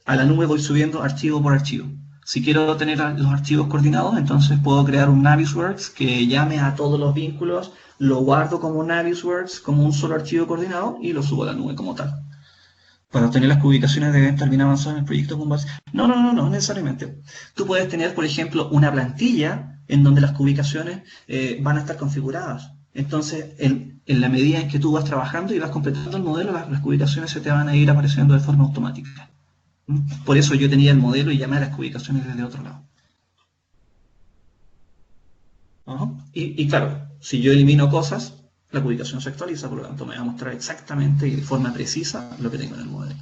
a la nube voy subiendo archivo por archivo. Si quiero tener los archivos coordinados, entonces puedo crear un Navisworks que llame a todos los vínculos, lo guardo como Navisworks, como un solo archivo coordinado y lo subo a la nube como tal. Para obtener las ubicaciones deben terminar avanzando en el proyecto con base. No necesariamente. Tú puedes tener, por ejemplo, una plantilla en donde las ubicaciones van a estar configuradas. Entonces, en la medida en que tú vas trabajando y vas completando el modelo, las ubicaciones se te van a ir apareciendo de forma automática. Por eso yo tenía el modelo y llamé a las ubicaciones desde otro lado. Y claro, si yo elimino cosas, la ubicación se actualiza, por lo tanto me va a mostrar exactamente y de forma precisa lo que tengo en el modelo.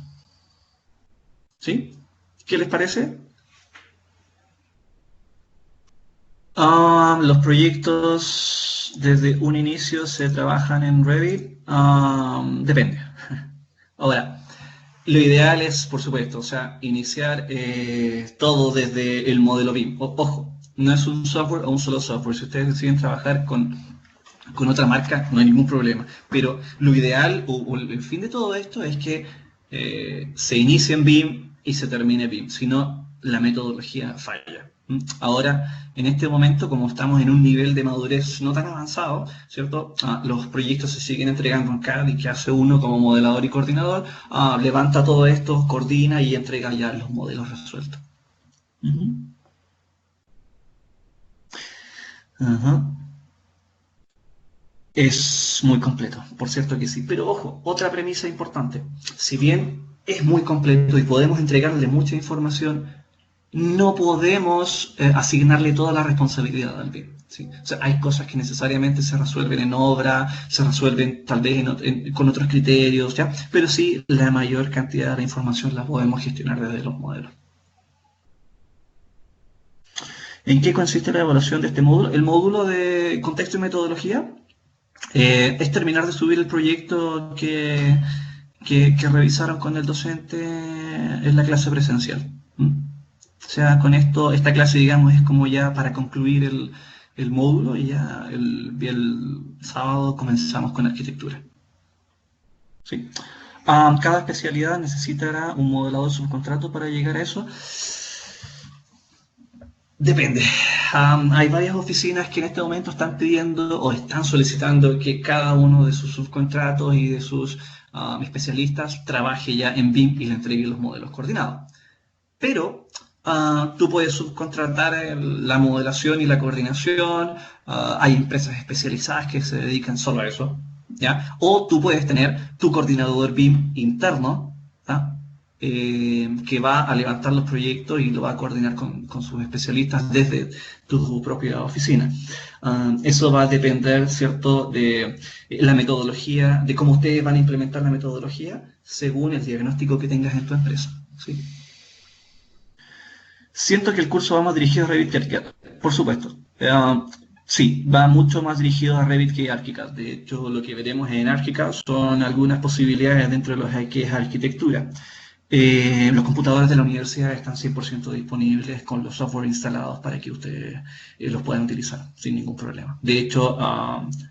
¿Sí? ¿Qué les parece? Los proyectos desde un inicio se trabajan en Revit. Depende. Ahora, lo ideal es, por supuesto, o sea, iniciar todo desde el modelo BIM. Ojo, no es un software o un solo software. Si ustedes deciden trabajar con otra marca, no hay ningún problema. Pero lo ideal o el fin de todo esto es que se inicie en BIM y se termine BIM. Si no, la metodología falla. Ahora, en este momento, como estamos en un nivel de madurez no tan avanzado, ¿cierto? Los proyectos se siguen entregando en CAD y que hace uno como modelador y coordinador, levanta todo esto, coordina y entrega ya los modelos resueltos. Ajá. Es muy completo, por cierto que sí. Pero ojo, otra premisa importante. Si bien es muy completo y podemos entregarle mucha información, no podemos asignarle toda la responsabilidad al BIM. ¿Sí? O sea, hay cosas que necesariamente se resuelven en obra, se resuelven tal vez con otros criterios, ¿ya? Pero sí, la mayor cantidad de información la podemos gestionar desde los modelos. ¿En qué consiste la evaluación de este módulo? El módulo de contexto y metodología es terminar de subir el proyecto que revisaron con el docente en la clase presencial. ¿Mm? O sea, con esto, esta clase, digamos, es como ya para concluir el módulo y ya el sábado comenzamos con arquitectura. ¿Sí? Cada especialidad necesitará un modelador subcontrato para llegar a eso. Depende. Hay varias oficinas que en este momento están pidiendo o están solicitando que cada uno de sus subcontratos y de sus especialistas trabaje ya en BIM y le entregue los modelos coordinados. Pero tú puedes subcontratar la modelación y la coordinación. Hay empresas especializadas que se dedican solo a eso. ¿Ya? O tú puedes tener tu coordinador BIM interno, ¿ya? Que va a levantar los proyectos y lo va a coordinar con sus especialistas desde tu propia oficina. Eso va a depender, ¿cierto?, de la metodología, de cómo ustedes van a implementar la metodología según el diagnóstico que tengas en tu empresa. ¿Sí? Siento que el curso va más dirigido a Revit que ArchiCAD, por supuesto. Sí, va mucho más dirigido a Revit que ArchiCAD. De hecho, lo que veremos en ArchiCAD son algunas posibilidades dentro de lo que es arquitectura. Los computadores de la universidad están 100% disponibles con los software instalados para que ustedes los puedan utilizar sin ningún problema. De hecho,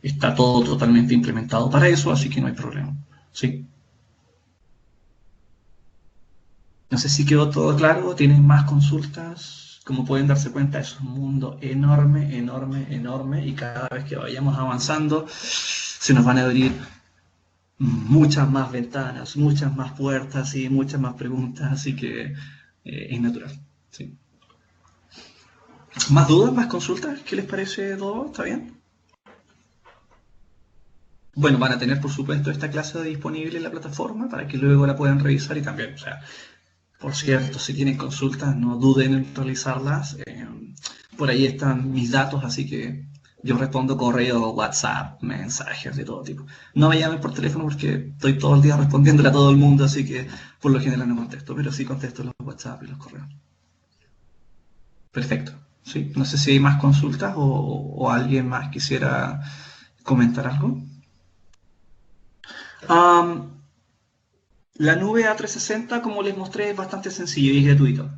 está todo totalmente implementado para eso, así que no hay problema. ¿Sí? No sé si quedó todo claro, tienen más consultas. Como pueden darse cuenta, es un mundo enorme, enorme, enorme y cada vez que vayamos avanzando se nos van a abrir muchas más ventanas, muchas más puertas y muchas más preguntas, así que es natural. ¿Sí? ¿Más dudas, más consultas? ¿Qué les parece todo? ¿Está bien? Bueno, van a tener por supuesto esta clase disponible en la plataforma para que luego la puedan revisar y también, o sea, por cierto, si tienen consultas, no duden en realizarlas. Por ahí están mis datos, así que yo respondo correo, WhatsApp, mensajes de todo tipo. No me llamen por teléfono porque estoy todo el día respondiéndole a todo el mundo, así que por lo general no contesto, pero sí contesto los WhatsApp y los correos. Perfecto. Sí, no sé si hay más consultas o alguien más quisiera comentar algo. Am, la nube A360, como les mostré, es bastante sencillo y es gratuito.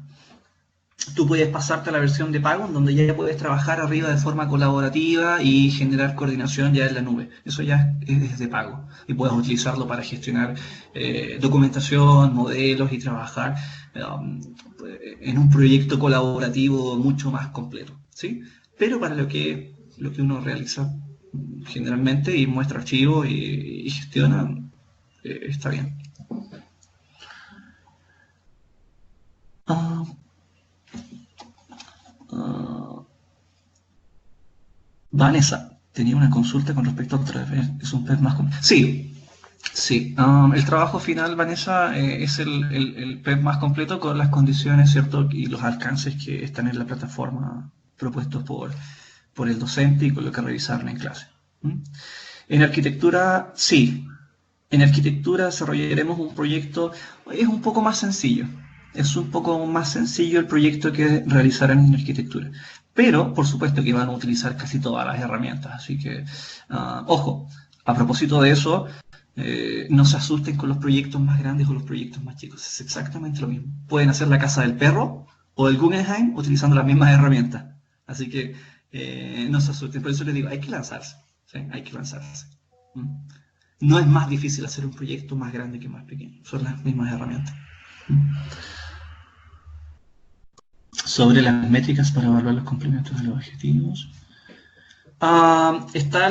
Tú puedes pasarte a la versión de pago, en donde ya puedes trabajar arriba de forma colaborativa y generar coordinación ya en la nube. Eso ya es de pago y puedes utilizarlo para gestionar documentación, modelos y trabajar um, en un proyecto colaborativo mucho más completo. ¿Sí? Pero para lo que uno realiza generalmente y muestra archivos y gestiona, está bien. Ah, ah, Vanessa, tenía una consulta con respecto a otra vez. Es un PEP más. Sí, sí. El trabajo final, Vanessa, es el PEP más completo con las condiciones, ¿cierto? Y los alcances que están en la plataforma propuestos por el docente y con lo que revisaron en clase. ¿Mm? En arquitectura, sí. En arquitectura desarrollaremos un proyecto, es un poco más sencillo. Es un poco más sencillo el proyecto que realizarán en arquitectura. Pero, por supuesto que van a utilizar casi todas las herramientas. Así que, ojo, a propósito de eso, no se asusten con los proyectos más grandes o los proyectos más chicos. Es exactamente lo mismo. Pueden hacer la casa del perro o el Guggenheim utilizando las mismas herramientas. Así que no se asusten. Por eso les digo, hay que lanzarse. ¿Sí? Hay que lanzarse. ¿Mm? No es más difícil hacer un proyecto más grande que más pequeño. Son las mismas herramientas. Sobre las métricas para evaluar los complementos de los objetivos. Está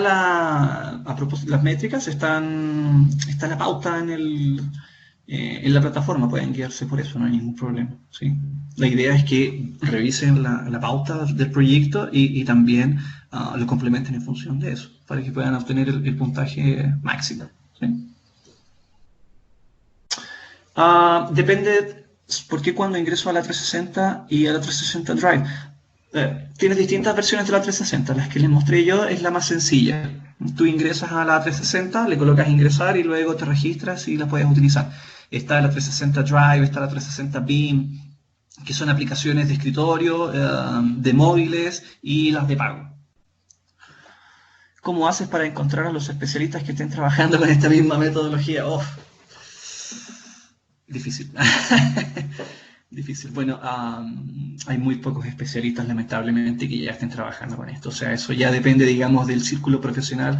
a propósito, las métricas está la pauta en la plataforma, pueden guiarse por eso, no hay ningún problema. ¿Sí? La idea es que revisen la pauta del proyecto y también lo complementen en función de eso, para que puedan obtener el puntaje máximo. ¿Sí? Depende, porque cuando ingreso a la 360 y a la 360 Drive, tienes distintas versiones de la 360. Las que les mostré yo es la más sencilla. Tú ingresas a la 360, le colocas ingresar y luego te registras y la puedes utilizar. Está la 360 Drive, está la 360 Beam, que son aplicaciones de escritorio, de móviles y las de pago. ¿Cómo haces para encontrar a los especialistas que estén trabajando con esta misma metodología? Oh, difícil. Difícil. Bueno, hay muy pocos especialistas, lamentablemente, que ya estén trabajando con esto. O sea, eso ya depende, digamos, del círculo profesional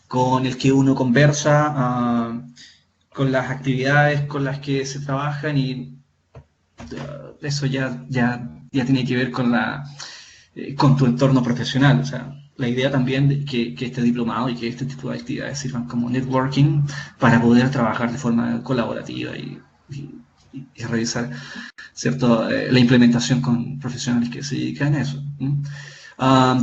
con el que uno conversa, con las actividades con las que se trabajan, y eso ya tiene que ver con tu entorno profesional. O sea, la idea también de que este diplomado y que este tipo de actividades sirvan como networking para poder trabajar de forma colaborativa y realizar, ¿cierto?, la implementación con profesionales que se dedican a eso.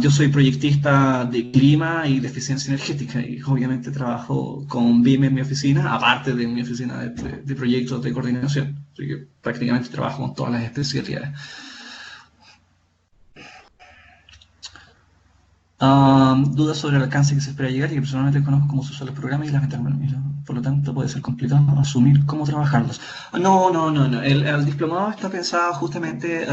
Yo soy proyectista de clima y de eficiencia energética y obviamente trabajo con BIM en mi oficina, aparte de mi oficina de proyectos de coordinación. Así que prácticamente trabajo con todas las especialidades. Dudas sobre el alcance que se espera llegar, y que personalmente conozco cómo se usan los programas y las ventajas, por lo tanto puede ser complicado asumir cómo trabajarlos. No. El diplomado está pensado justamente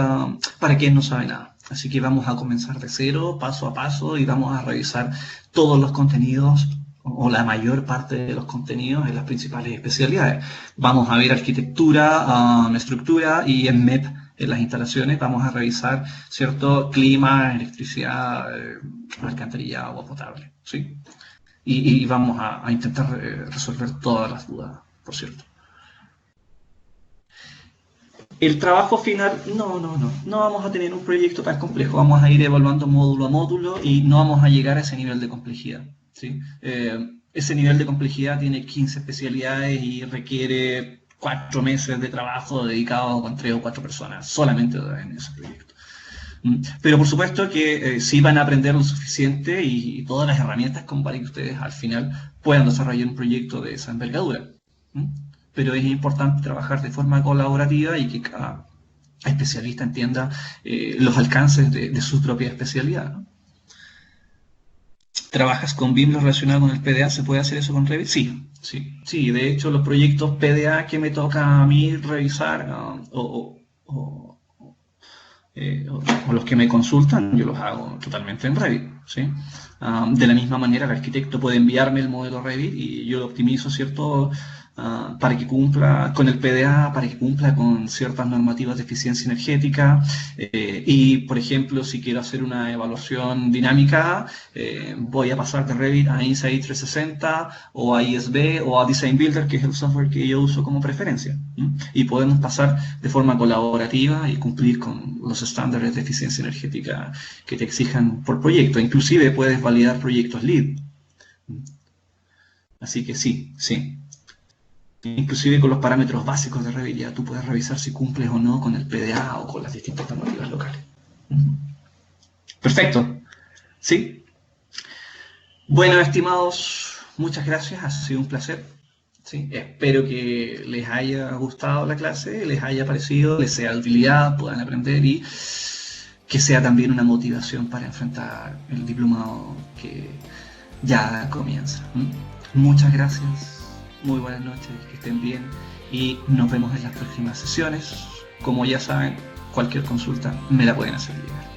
para quien no sabe nada. Así que vamos a comenzar de cero, paso a paso, y vamos a revisar todos los contenidos, o la mayor parte de los contenidos en las principales especialidades. Vamos a ver arquitectura, estructura, y en MEP, en las instalaciones, vamos a revisar, ¿cierto?, clima, electricidad, alcantarillado, agua potable, ¿sí? Y vamos a intentar resolver todas las dudas, por cierto. El trabajo final, no vamos a tener un proyecto tan complejo. Vamos a ir evaluando módulo a módulo y no vamos a llegar a ese nivel de complejidad, ¿sí? Ese nivel de complejidad tiene 15 especialidades y requiere 4 meses de trabajo dedicado con 3 o 4 personas solamente en ese proyecto. Pero por supuesto que sí van a aprender lo suficiente y todas las herramientas como para que ustedes al final puedan desarrollar un proyecto de esa envergadura. Pero es importante trabajar de forma colaborativa y que cada especialista entienda los alcances de su propia especialidad, ¿no? ¿Trabajas con BIM relacionado con el PDA? ¿Se puede hacer eso con Revit? Sí. De hecho, los proyectos PDA que me toca a mí revisar o los que me consultan, yo los hago totalmente en Revit, ¿sí? De la misma manera, el arquitecto puede enviarme el modelo Revit y yo lo optimizo, ¿cierto?, para que cumpla con el PDA, para que cumpla con ciertas normativas de eficiencia energética, y, por ejemplo, si quiero hacer una evaluación dinámica, voy a pasar de Revit a Insight 360 o a ISB o a Design Builder, que es el software que yo uso como preferencia, y podemos pasar de forma colaborativa y cumplir con los estándares de eficiencia energética que te exijan por proyecto. Inclusive puedes validar proyectos LEED. Así que sí. Inclusive con los parámetros básicos de Revit ya tú puedes revisar si cumples o no con el PDA o con las distintas normativas locales. Perfecto. ¿Sí? Bueno, estimados, muchas gracias. Ha sido un placer. ¿Sí? Espero que les haya gustado la clase, les haya parecido, les sea de utilidad, puedan aprender y que sea también una motivación para enfrentar el diplomado que ya comienza. Muchas gracias. Muy buenas noches, que estén bien y nos vemos en las próximas sesiones. Como ya saben, cualquier consulta me la pueden hacer llegar.